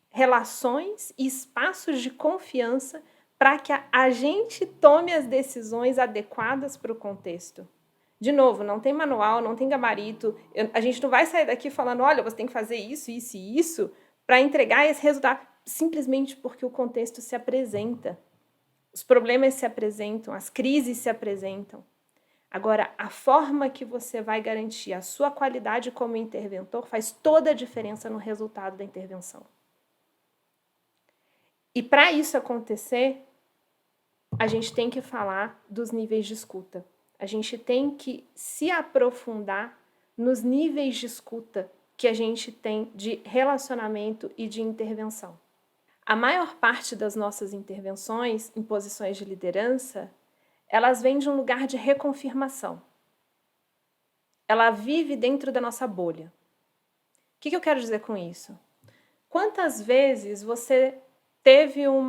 relações e espaços de confiança para que a gente tome as decisões adequadas para o contexto. De novo, não tem manual, não tem gabarito. A gente não vai sair daqui falando, olha, você tem que fazer isso, isso e isso para entregar esse resultado, simplesmente porque o contexto se apresenta. Os problemas se apresentam, as crises se apresentam. Agora, a forma que você vai garantir a sua qualidade como interventor faz toda a diferença no resultado da intervenção. E para isso acontecer, a gente tem que falar dos níveis de escuta. A gente tem que se aprofundar nos níveis de escuta que a gente tem de relacionamento e de intervenção. A maior parte das nossas intervenções em posições de liderança, elas vêm de um lugar de reconfirmação. Ela vive dentro da nossa bolha. O que eu quero dizer com isso? Quantas vezes você teve um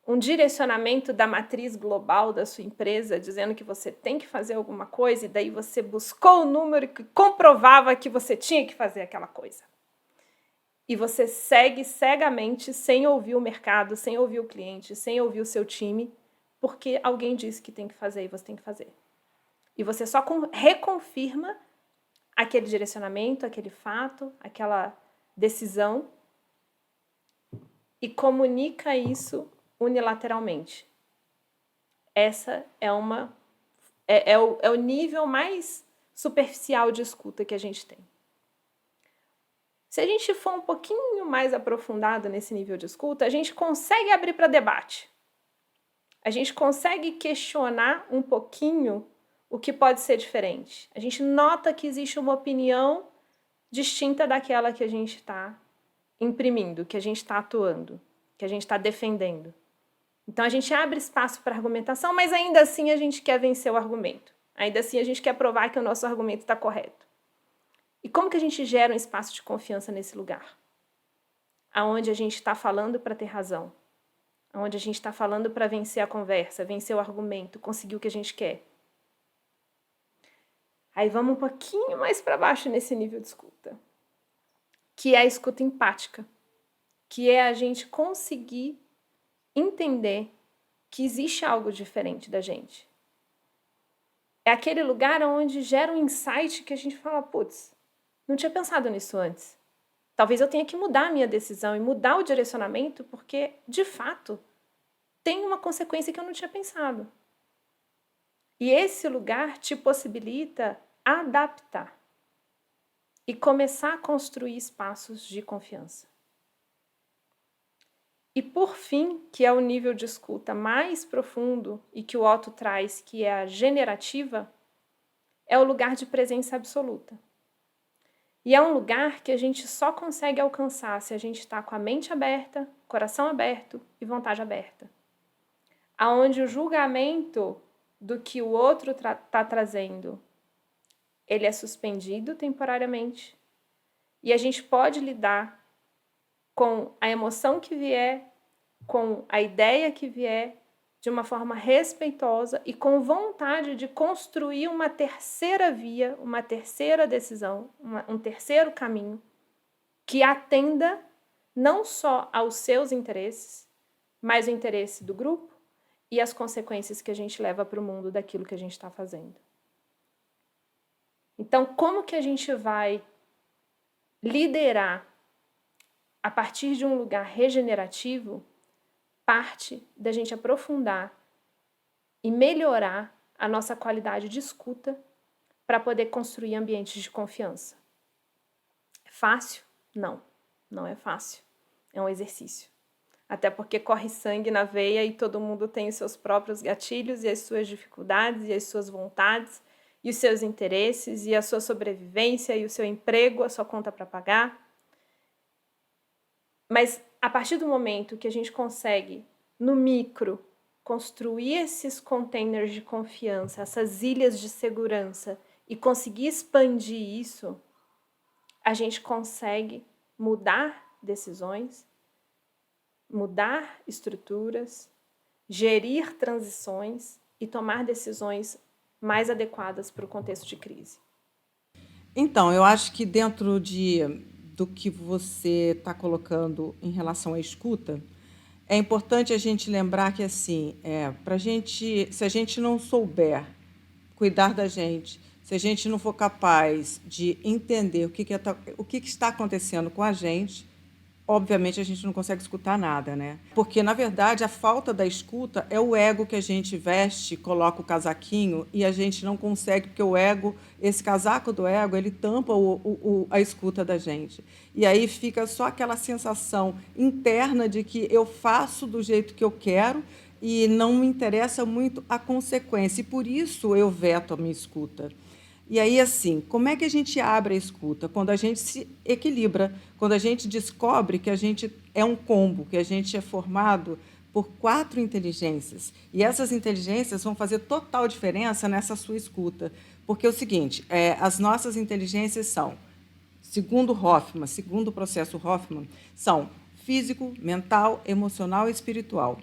um direcionamento da matriz global da sua empresa, dizendo que você tem que fazer alguma coisa, e daí você buscou o número que comprovava que você tinha que fazer aquela coisa. E você segue cegamente, sem ouvir o mercado, sem ouvir o cliente, sem ouvir o seu time, porque alguém disse que tem que fazer e você tem que fazer. E você só reconfirma aquele direcionamento, aquele fato, aquela decisão e comunica isso unilateralmente. Essa é o nível mais superficial de escuta que a gente tem. Se a gente for um pouquinho mais aprofundado nesse nível de escuta, a gente consegue abrir para debate. A gente consegue questionar um pouquinho o que pode ser diferente. A gente nota que existe uma opinião distinta daquela que a gente está imprimindo, que a gente está atuando, que a gente está defendendo. Então a gente abre espaço para argumentação, mas ainda assim a gente quer vencer o argumento. Ainda assim a gente quer provar que o nosso argumento está correto. E como que a gente gera um espaço de confiança nesse lugar? Aonde a gente está falando para ter razão. Aonde a gente está falando para vencer a conversa, vencer o argumento, conseguir o que a gente quer. Aí vamos um pouquinho mais para baixo nesse nível de escuta, que é a escuta empática, que é a gente conseguir entender que existe algo diferente da gente. É aquele lugar onde gera um insight que a gente fala, putz, não tinha pensado nisso antes. Talvez eu tenha que mudar a minha decisão e mudar o direcionamento, porque, de fato, tem uma consequência que eu não tinha pensado. E esse lugar te possibilita adaptar e começar a construir espaços de confiança. E, por fim, que é o nível de escuta mais profundo e que o Otto traz, que é a generativa, é o lugar de presença absoluta. E é um lugar que a gente só consegue alcançar se a gente está com a mente aberta, coração aberto e vontade aberta. Aonde o julgamento do que o outro está trazendo, ele é suspendido temporariamente e a gente pode lidar com a emoção que vier, com a ideia que vier, de uma forma respeitosa e com vontade de construir uma terceira via, uma terceira decisão, um terceiro caminho que atenda não só aos seus interesses, mas o interesse do grupo e as consequências que a gente leva para o mundo daquilo que a gente está fazendo. Então, como que a gente vai liderar a partir de um lugar regenerativo? Parte da gente aprofundar e melhorar a nossa qualidade de escuta para poder construir ambientes de confiança. É fácil? Não, não é fácil. É um exercício. Até porque corre sangue na veia e todo mundo tem os seus próprios gatilhos e as suas dificuldades e as suas vontades e os seus interesses e a sua sobrevivência e o seu emprego, a sua conta para pagar. Mas a partir do momento que a gente consegue, no micro, construir esses containers de confiança, essas ilhas de segurança e conseguir expandir isso, a gente consegue mudar decisões, mudar estruturas, gerir transições e tomar decisões mais adequadas para o contexto de crise. Então, eu acho que dentro do que você está colocando em relação à escuta, é importante a gente lembrar que, assim, se a gente não souber cuidar da gente, se a gente não for capaz de entender o que está acontecendo com a gente, obviamente a gente não consegue escutar nada, né? Porque, na verdade, a falta da escuta é o ego que a gente veste, coloca o casaquinho e a gente não consegue, porque o ego, esse casaco do ego, ele tampa a escuta da gente. E aí fica só aquela sensação interna de que eu faço do jeito que eu quero e não me interessa muito a consequência. E por isso eu veto a minha escuta. E aí, assim, como é que a gente abre a escuta? Quando a gente se equilibra, quando a gente descobre que a gente é um combo, que a gente é formado por 4 inteligências. E essas inteligências vão fazer total diferença nessa sua escuta. Porque é o seguinte, as nossas inteligências são, segundo Hoffman, segundo o processo Hoffman, são físico, mental, emocional e espiritual.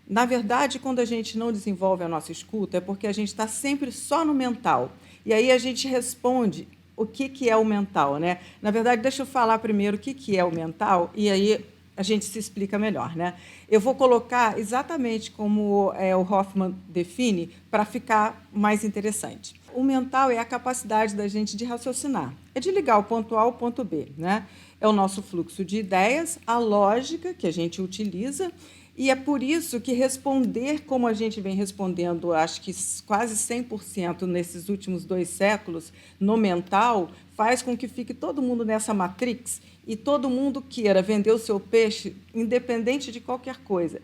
Na verdade, quando a gente não desenvolve a nossa escuta, é porque a gente está sempre só no mental. E aí a gente responde o que é o mental, né? Na verdade, deixa eu falar primeiro o que é o mental, e aí a gente se explica melhor, né? Eu vou colocar exatamente como o Hoffman define, para ficar mais interessante. O mental é a capacidade da gente de raciocinar, é de ligar o ponto A ao ponto B, né? É o nosso fluxo de ideias, a lógica que a gente utiliza, e é por isso que responder como a gente vem respondendo, acho que quase 100% nesses últimos 2 séculos, no mental, faz com que fique todo mundo nessa matrix e todo mundo queira vender o seu peixe, independente de qualquer coisa.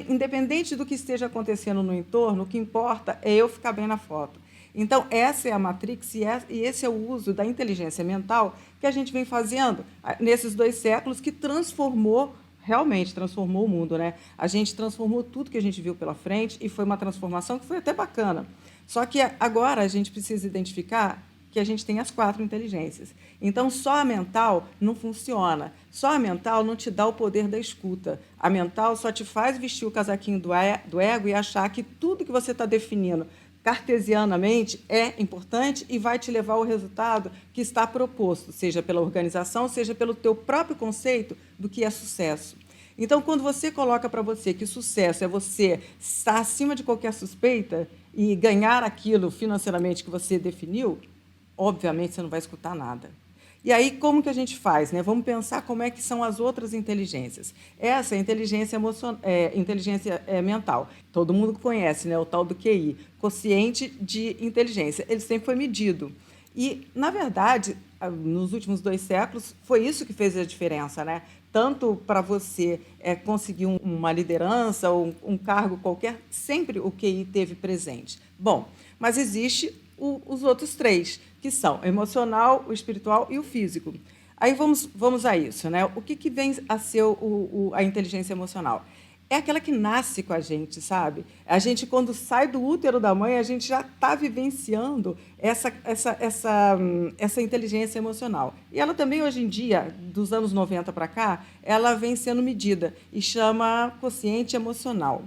Independente do que esteja acontecendo no entorno, o que importa é eu ficar bem na foto. Então, essa é a matrix e esse é o uso da inteligência mental que a gente vem fazendo nesses 2 séculos, que realmente transformou o mundo, né? A gente transformou tudo que a gente viu pela frente e foi uma transformação que foi até bacana. Só que agora a gente precisa identificar que a gente tem as 4 inteligências. Então, só a mental não funciona. Só a mental não te dá o poder da escuta. A mental só te faz vestir o casaquinho do ego e achar que tudo que você está definindo cartesianamente é importante e vai te levar ao resultado que está proposto, seja pela organização, seja pelo teu próprio conceito do que é sucesso. Então, quando você coloca para você que sucesso é você estar acima de qualquer suspeita e ganhar aquilo financeiramente que você definiu, obviamente você não vai escutar nada. E aí, como que a gente faz, né? Vamos pensar como é que são as outras inteligências. Essa é a inteligência mental. Todo mundo conhece, né? O tal do QI, quociente de inteligência. Ele sempre foi medido. E, na verdade, nos últimos 2 séculos, foi isso que fez a diferença, né? Tanto para você conseguir uma liderança ou um cargo qualquer, sempre o QI teve presente. Bom, mas existe os outros 3, que são o emocional, o espiritual e o físico. Aí vamos a isso, né? O que vem a ser a inteligência emocional? É aquela que nasce com a gente, sabe? A gente, quando sai do útero da mãe, a gente já está vivenciando essa inteligência emocional. E ela também, hoje em dia, dos anos 90 para cá, ela vem sendo medida e chama quociente emocional.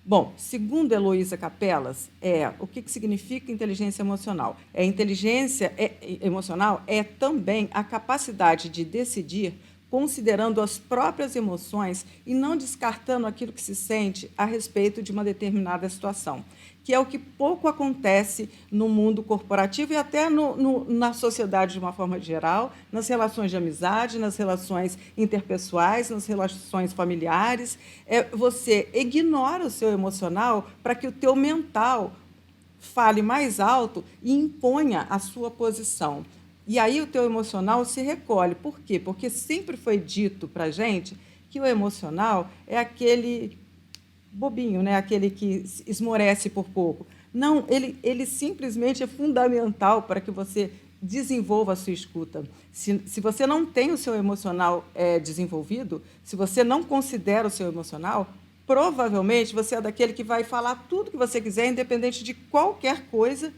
Bom, segundo Heloísa Capelas, o que significa inteligência emocional? Inteligência emocional é também a capacidade de decidir considerando as próprias emoções e não descartando aquilo que se sente a respeito de uma determinada situação, que é o que pouco acontece no mundo corporativo e até na sociedade de uma forma geral, nas relações de amizade, nas relações interpessoais, nas relações familiares. Você ignora o seu emocional para que o teu mental fale mais alto e imponha a sua posição. E aí o teu emocional se recolhe. Por quê? Porque sempre foi dito para a gente que o emocional é aquele bobinho, né? Aquele que esmorece por pouco. Não, ele simplesmente é fundamental para que você desenvolva a sua escuta. Se você não tem o seu emocional desenvolvido, se você não considera o seu emocional, provavelmente você é daquele que vai falar tudo que você quiser, independente de qualquer coisa,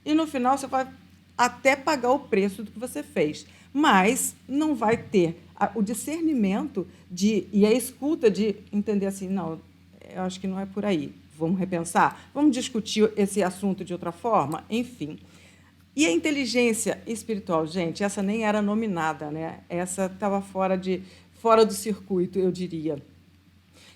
e no final você vai até pagar o preço do que você fez, mas não vai ter o discernimento e a escuta de entender assim, não, eu acho que não é por aí, vamos repensar, vamos discutir esse assunto de outra forma, enfim. E a inteligência espiritual, gente, essa nem era nominada, né? Essa estava fora do circuito, eu diria.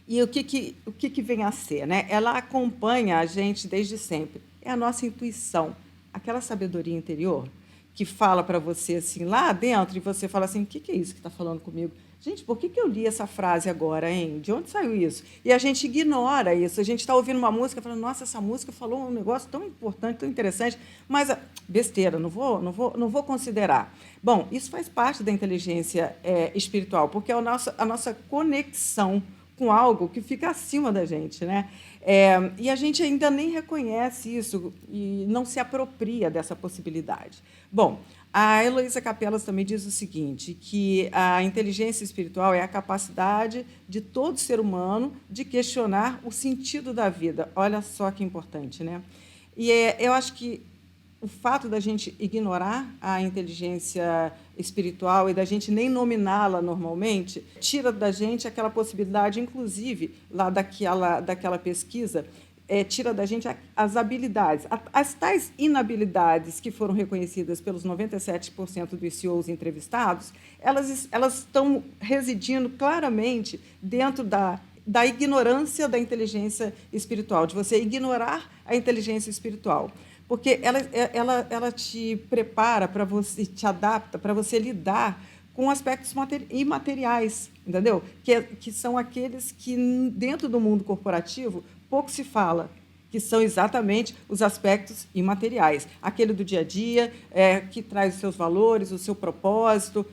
E o que vem a ser, né? Ela acompanha a gente desde sempre. É a nossa intuição, aquela sabedoria interior que fala para você assim, lá dentro, e você fala assim, o que é isso que está falando comigo? Gente, por que eu li essa frase agora, hein? De onde saiu isso? E a gente ignora isso. A gente está ouvindo uma música falando, nossa, essa música falou um negócio tão importante, tão interessante, mas besteira, não vou considerar. Bom, isso faz parte da inteligência espiritual, porque é a nossa conexão com algo que fica acima da gente, né? E a gente ainda nem reconhece isso e não se apropria dessa possibilidade. Bom, a Heloísa Capelas também diz o seguinte, que a inteligência espiritual é a capacidade de todo ser humano de questionar o sentido da vida. Olha só que importante, né? E eu acho que o fato da gente ignorar a inteligência espiritual e da gente nem nominá-la normalmente, tira da gente aquela possibilidade, inclusive, lá daquela pesquisa, tira da gente as habilidades. As tais inabilidades que foram reconhecidas pelos 97% dos CEOs entrevistados, elas estão residindo claramente dentro da ignorância da inteligência espiritual, de você ignorar a inteligência espiritual. Porque ela te prepara para você, te adapta para você lidar com aspectos imateriais, entendeu? Que são aqueles que, dentro do mundo corporativo, pouco se fala, que são exatamente os aspectos imateriais. Aquele do dia a dia, que traz os seus valores, o seu propósito,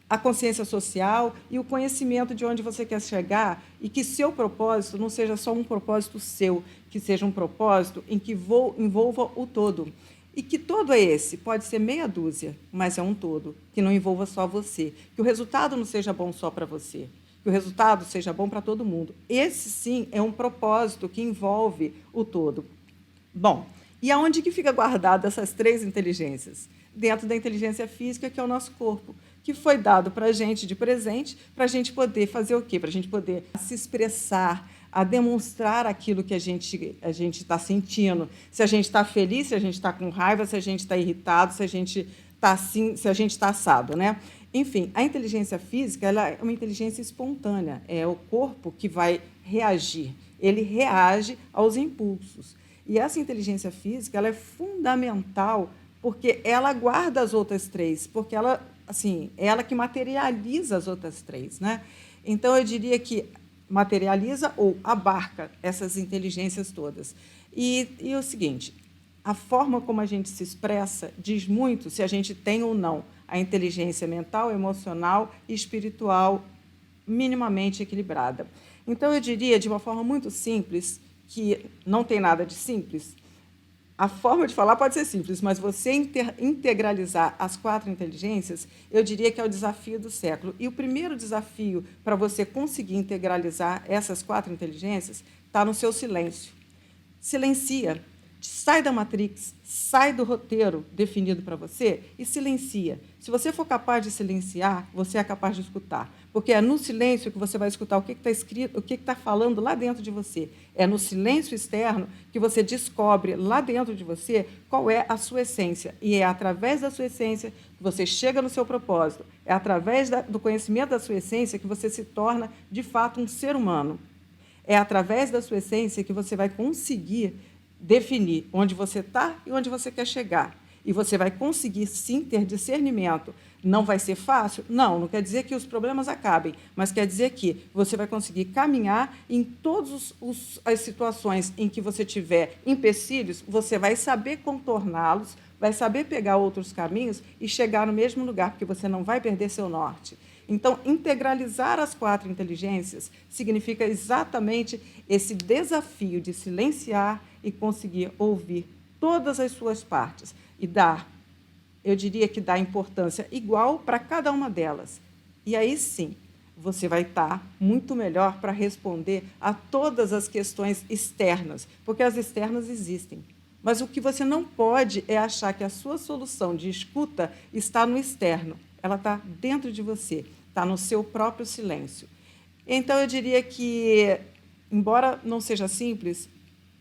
a consciência social e o conhecimento de onde você quer chegar e que seu propósito não seja só um propósito seu, que seja um propósito em que envolva o todo. E que todo é esse? Pode ser meia dúzia, mas é um todo, que não envolva só você. Que o resultado não seja bom só para você, que o resultado seja bom para todo mundo. Esse, sim, é um propósito que envolve o todo. Bom, e aonde que fica guardada essas três inteligências? Dentro da inteligência física, que é o nosso corpo, que foi dado para a gente de presente, para a gente poder fazer o quê? Para a gente poder se expressar, a demonstrar aquilo que a gente está sentindo. Se a gente está feliz, se a gente está com raiva, se a gente está irritado, se a gente está assim, se a gente está assado, né? Enfim, a inteligência física ela é uma inteligência espontânea, é o corpo que vai reagir, ele reage aos impulsos. E essa inteligência física ela é fundamental porque ela guarda as outras três, porque ela, assim, é ela que materializa as outras três, né? Então, eu diria que materializa ou abarca essas inteligências todas. E o seguinte, a forma como a gente se expressa diz muito se a gente tem ou não a inteligência mental, emocional e espiritual minimamente equilibrada. Então, eu diria, de uma forma muito simples, que não tem nada de simples, a forma de falar pode ser simples, mas você integralizar as quatro inteligências, eu diria que é o desafio do século. E o primeiro desafio para você conseguir integralizar essas quatro inteligências está no seu silêncio. Silencia, sai da matrix, sai do roteiro definido para você e silencia. Se você for capaz de silenciar, você é capaz de escutar. Porque é no silêncio que você vai escutar o que está escrito, o que está falando lá dentro de você. É no silêncio externo que você descobre lá dentro de você qual é a sua essência. E é através da sua essência que você chega no seu propósito. É através do conhecimento da sua essência que você se torna, de fato, um ser humano. É através da sua essência que você vai conseguir definir onde você está e onde você quer chegar. E você vai conseguir, sim, ter discernimento. Não vai ser fácil? Não quer dizer que os problemas acabem, mas quer dizer que você vai conseguir caminhar em todas as situações em que você tiver empecilhos, você vai saber contorná-los, vai saber pegar outros caminhos e chegar no mesmo lugar, porque você não vai perder seu norte. Então, integralizar as quatro inteligências significa exatamente esse desafio de silenciar e conseguir ouvir todas as suas partes e eu diria que dá importância igual para cada uma delas. E aí sim, você vai estar muito melhor para responder a todas as questões externas, porque as externas existem. Mas o que você não pode é achar que a sua solução de escuta está no externo. Ela está dentro de você, está no seu próprio silêncio. Então, eu diria que, embora não seja simples,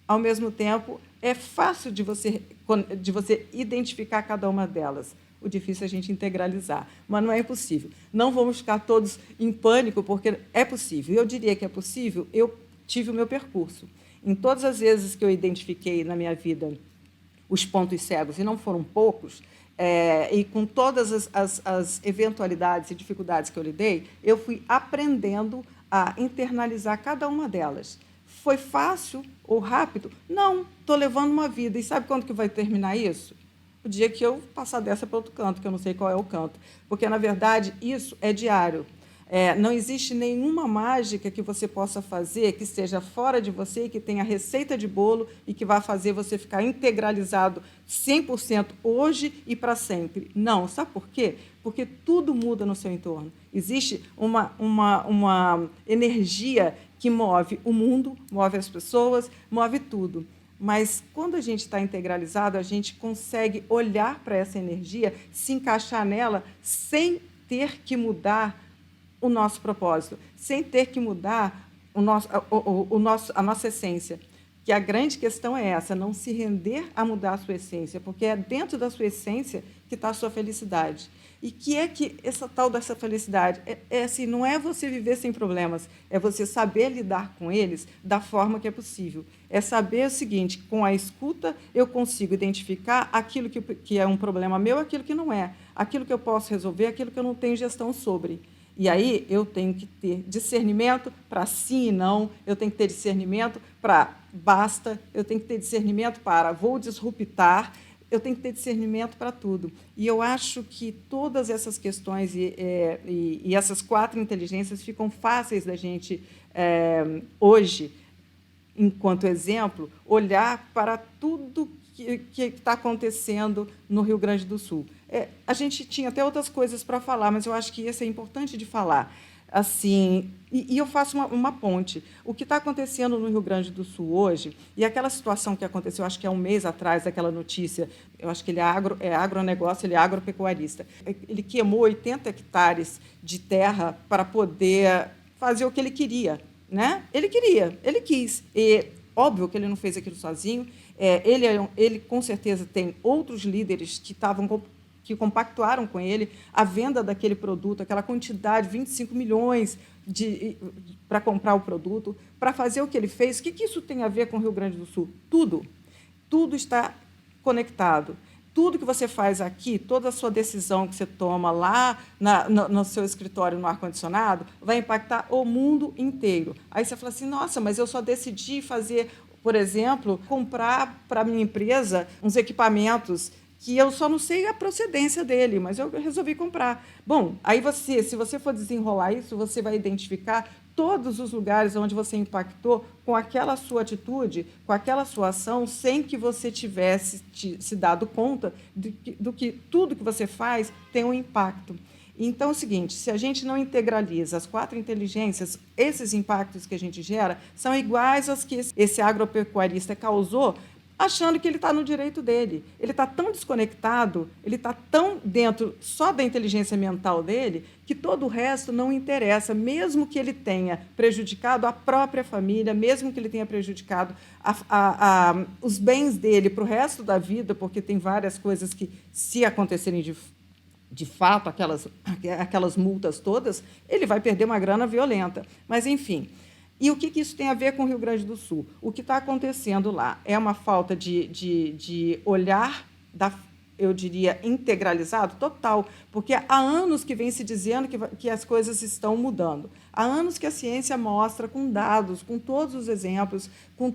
ao mesmo tempo, é fácil de você identificar cada uma delas. O difícil é a gente integralizar, mas não é impossível. Não vamos ficar todos em pânico, porque é possível. Eu diria que é possível, eu tive o meu percurso. Em todas as vezes que eu identifiquei na minha vida os pontos cegos, e não foram poucos, e com todas as eventualidades e dificuldades que eu lidei, eu fui aprendendo a internalizar cada uma delas. Foi fácil ou rápido? Não, estou levando uma vida. E sabe quando que vai terminar isso? O dia que eu passar dessa para outro canto, que eu não sei qual é o canto. Porque, na verdade, isso é diário. Não existe nenhuma mágica que você possa fazer que esteja fora de você e que tenha receita de bolo e que vá fazer você ficar integralizado 100% hoje e para sempre. Não. Sabe por quê? Porque tudo muda no seu entorno. Existe uma energia que move o mundo, move as pessoas, move tudo. Mas quando a gente está integralizado, a gente consegue olhar para essa energia, se encaixar nela, sem ter que mudar o nosso propósito, sem ter que mudar a nossa essência. Que a grande questão é essa, não se render a mudar a sua essência, porque é dentro da sua essência que está a sua felicidade. E que é que essa tal dessa felicidade? É assim, não é você viver sem problemas, é você saber lidar com eles da forma que é possível. É saber o seguinte, com a escuta eu consigo identificar aquilo que é um problema meu, aquilo que não é, aquilo que eu posso resolver, aquilo que eu não tenho gestão sobre. E aí eu tenho que ter discernimento para sim e não, eu tenho que ter discernimento para basta, eu tenho que ter discernimento para vou disruptar, eu tenho que ter discernimento para tudo. E eu acho que todas essas questões e essas 4 inteligências ficam fáceis da gente, hoje, enquanto exemplo, olhar para tudo que está acontecendo no Rio Grande do Sul. A gente tinha até outras coisas para falar, mas eu acho que isso é importante de falar. Assim, e eu faço uma ponte. O que está acontecendo no Rio Grande do Sul hoje, e aquela situação que aconteceu, acho que há um mês atrás, aquela notícia, eu acho que ele é agronegócio, ele é agropecuarista. Ele queimou 80 hectares de terra para poder fazer o que ele queria. Né? Ele quis. E óbvio que ele não fez aquilo sozinho. Ele com certeza tem outros líderes que compactuaram com ele a venda daquele produto, aquela quantidade, 25 milhões para comprar o produto, para fazer o que ele fez. O que isso tem a ver com o Rio Grande do Sul? Tudo. Tudo está conectado. Tudo que você faz aqui, toda a sua decisão que você toma lá no seu escritório, no ar-condicionado, vai impactar o mundo inteiro. Aí você fala assim, nossa, mas eu só decidi fazer, por exemplo, comprar para a minha empresa uns equipamentos que eu só não sei a procedência dele, mas eu resolvi comprar. Bom, aí se você for desenrolar isso, você vai identificar todos os lugares onde você impactou com aquela sua atitude, com aquela sua ação, sem que você tivesse se dado conta do que tudo que você faz tem um impacto. Então, é o seguinte, se a gente não integraliza as 4 inteligências, esses impactos que a gente gera são iguais aos que esse agropecuarista causou, achando que ele está no direito dele. Ele está tão desconectado, ele está tão dentro só da inteligência mental dele, que todo o resto não interessa, mesmo que ele tenha prejudicado a própria família, mesmo que ele tenha prejudicado os bens dele para o resto da vida, porque tem várias coisas que, se acontecerem de fato, aquelas multas todas, ele vai perder uma grana violenta. Mas, enfim... E o que isso tem a ver com o Rio Grande do Sul? O que está acontecendo lá é uma falta de olhar, eu diria, integralizado, total, porque há anos que vem se dizendo que as coisas estão mudando. Há anos que a ciência mostra, com dados, com todos os exemplos, com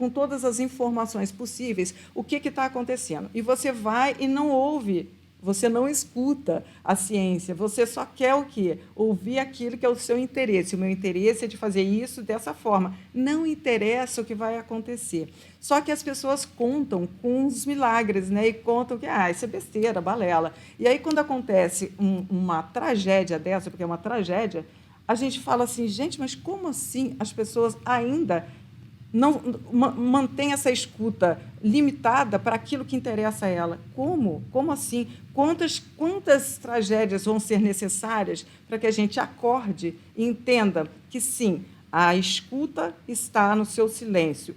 todas as informações possíveis, o que está acontecendo. E você vai e não ouve. Você não escuta a ciência, você só quer o quê? Ouvir aquilo que é o seu interesse. O meu interesse é de fazer isso dessa forma. Não interessa o que vai acontecer. Só que as pessoas contam com os milagres, né? E contam que isso é besteira, balela. E aí, quando acontece uma tragédia dessa, porque é uma tragédia, a gente fala assim, gente, mas como assim as pessoas ainda não mantém essa escuta limitada para aquilo que interessa a ela? Como? Como assim? Quantas tragédias vão ser necessárias para que a gente acorde e entenda que, sim, a escuta está no seu silêncio,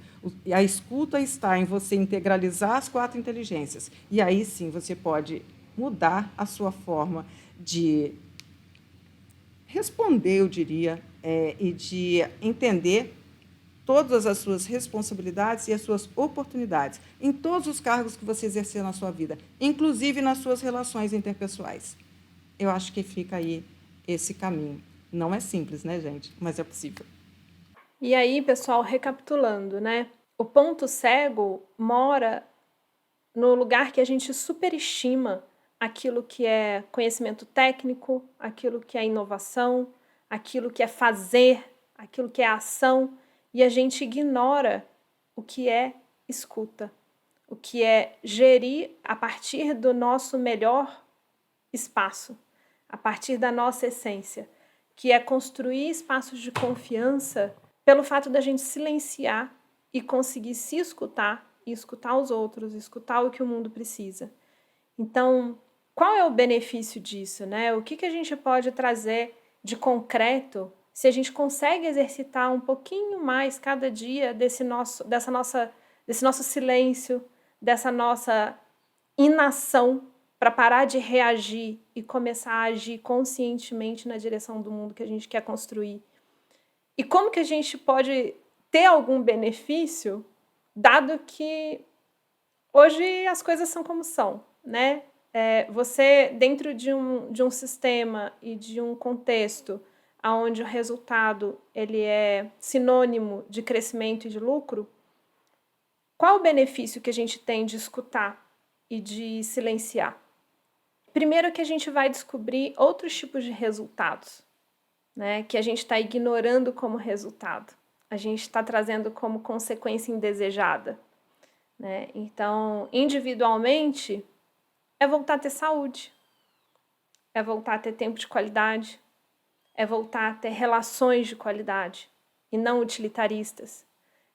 a escuta está em você integralizar as 4 inteligências, e aí, sim, você pode mudar a sua forma de responder, eu diria, e de entender todas as suas responsabilidades e as suas oportunidades, em todos os cargos que você exercer na sua vida, inclusive nas suas relações interpessoais. Eu acho que fica aí esse caminho. Não é simples, né, gente? Mas é possível. E aí, pessoal, recapitulando, né? O ponto cego mora no lugar que a gente superestima aquilo que é conhecimento técnico, aquilo que é inovação, aquilo que é fazer, aquilo que é ação, e a gente ignora o que é escuta, o que é gerir a partir do nosso melhor espaço, a partir da nossa essência, que é construir espaços de confiança pelo fato da gente silenciar e conseguir se escutar e escutar os outros, escutar o que o mundo precisa. Então, qual é o benefício disso, né? O que a gente pode trazer de concreto se a gente consegue exercitar um pouquinho mais cada dia desse nosso silêncio, dessa nossa inação, para parar de reagir e começar a agir conscientemente na direção do mundo que a gente quer construir. E como que a gente pode ter algum benefício, dado que hoje as coisas são como são, né? Você, dentro de um sistema e de um contexto onde o resultado ele é sinônimo de crescimento e de lucro, qual o benefício que a gente tem de escutar e de silenciar? Primeiro que a gente vai descobrir outros tipos de resultados, né, que a gente está ignorando como resultado. A gente está trazendo como consequência indesejada. Né? Então, individualmente, é voltar a ter saúde, é voltar a ter tempo de qualidade, é voltar a ter relações de qualidade e não utilitaristas,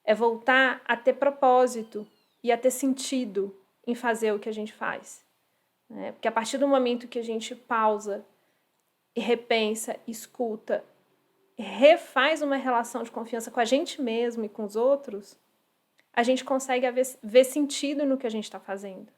é voltar a ter propósito e a ter sentido em fazer o que a gente faz. Né? Porque a partir do momento que a gente pausa e repensa, escuta, refaz uma relação de confiança com a gente mesmo e com os outros, a gente consegue ver sentido no que a gente está fazendo.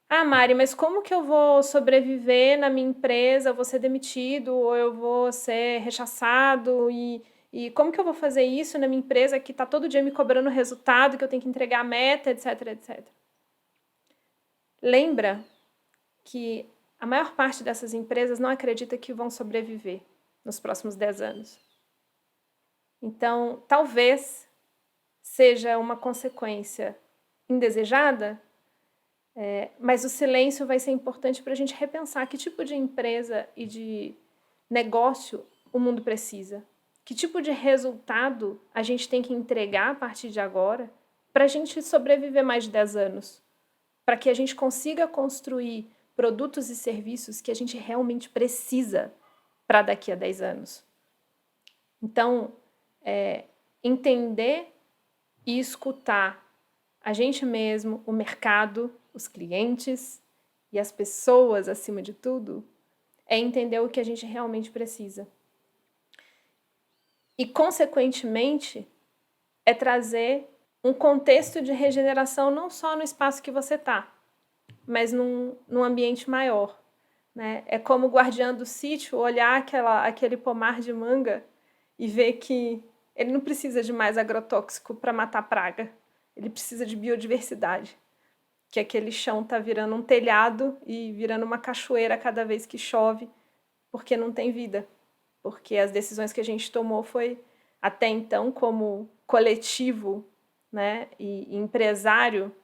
Ah, Mari, mas como que eu vou sobreviver na minha empresa? Eu vou ser demitido ou eu vou ser rechaçado? E como que eu vou fazer isso na minha empresa que está todo dia me cobrando resultado, que eu tenho que entregar a meta, etc, etc. Lembra que a maior parte dessas empresas não acredita que vão sobreviver nos próximos 10 anos. Então, talvez seja uma consequência indesejada, mas o silêncio vai ser importante para a gente repensar que tipo de empresa e de negócio o mundo precisa. Que tipo de resultado a gente tem que entregar a partir de agora para a gente sobreviver mais de 10 anos. Para que a gente consiga construir produtos e serviços que a gente realmente precisa para daqui a 10 anos. Então, entender e escutar a gente mesmo, o mercado, os clientes e as pessoas, acima de tudo, é entender o que a gente realmente precisa. E, consequentemente, é trazer um contexto de regeneração não só no espaço que você está, mas num ambiente maior. Né? É como o guardião do sítio olhar aquele pomar de manga e ver que ele não precisa de mais agrotóxico para matar praga. Ele precisa de biodiversidade. Que aquele chão está virando um telhado e virando uma cachoeira cada vez que chove, porque não tem vida. Porque as decisões que a gente tomou foi, até então, como coletivo, né, e empresário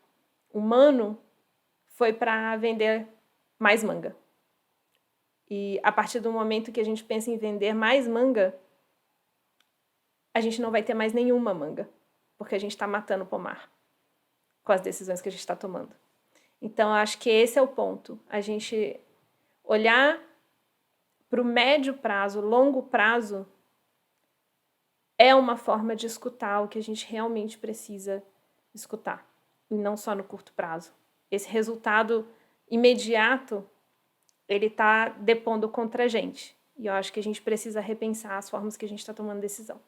humano, foi para vender mais manga. E a partir do momento que a gente pensa em vender mais manga, a gente não vai ter mais nenhuma manga, porque a gente está matando o pomar com as decisões que a gente está tomando. Então, eu acho que esse é o ponto. A gente olhar para o médio prazo, longo prazo, é uma forma de escutar o que a gente realmente precisa escutar, e não só no curto prazo. Esse resultado imediato, ele está depondo contra a gente. E eu acho que a gente precisa repensar as formas que a gente está tomando decisão.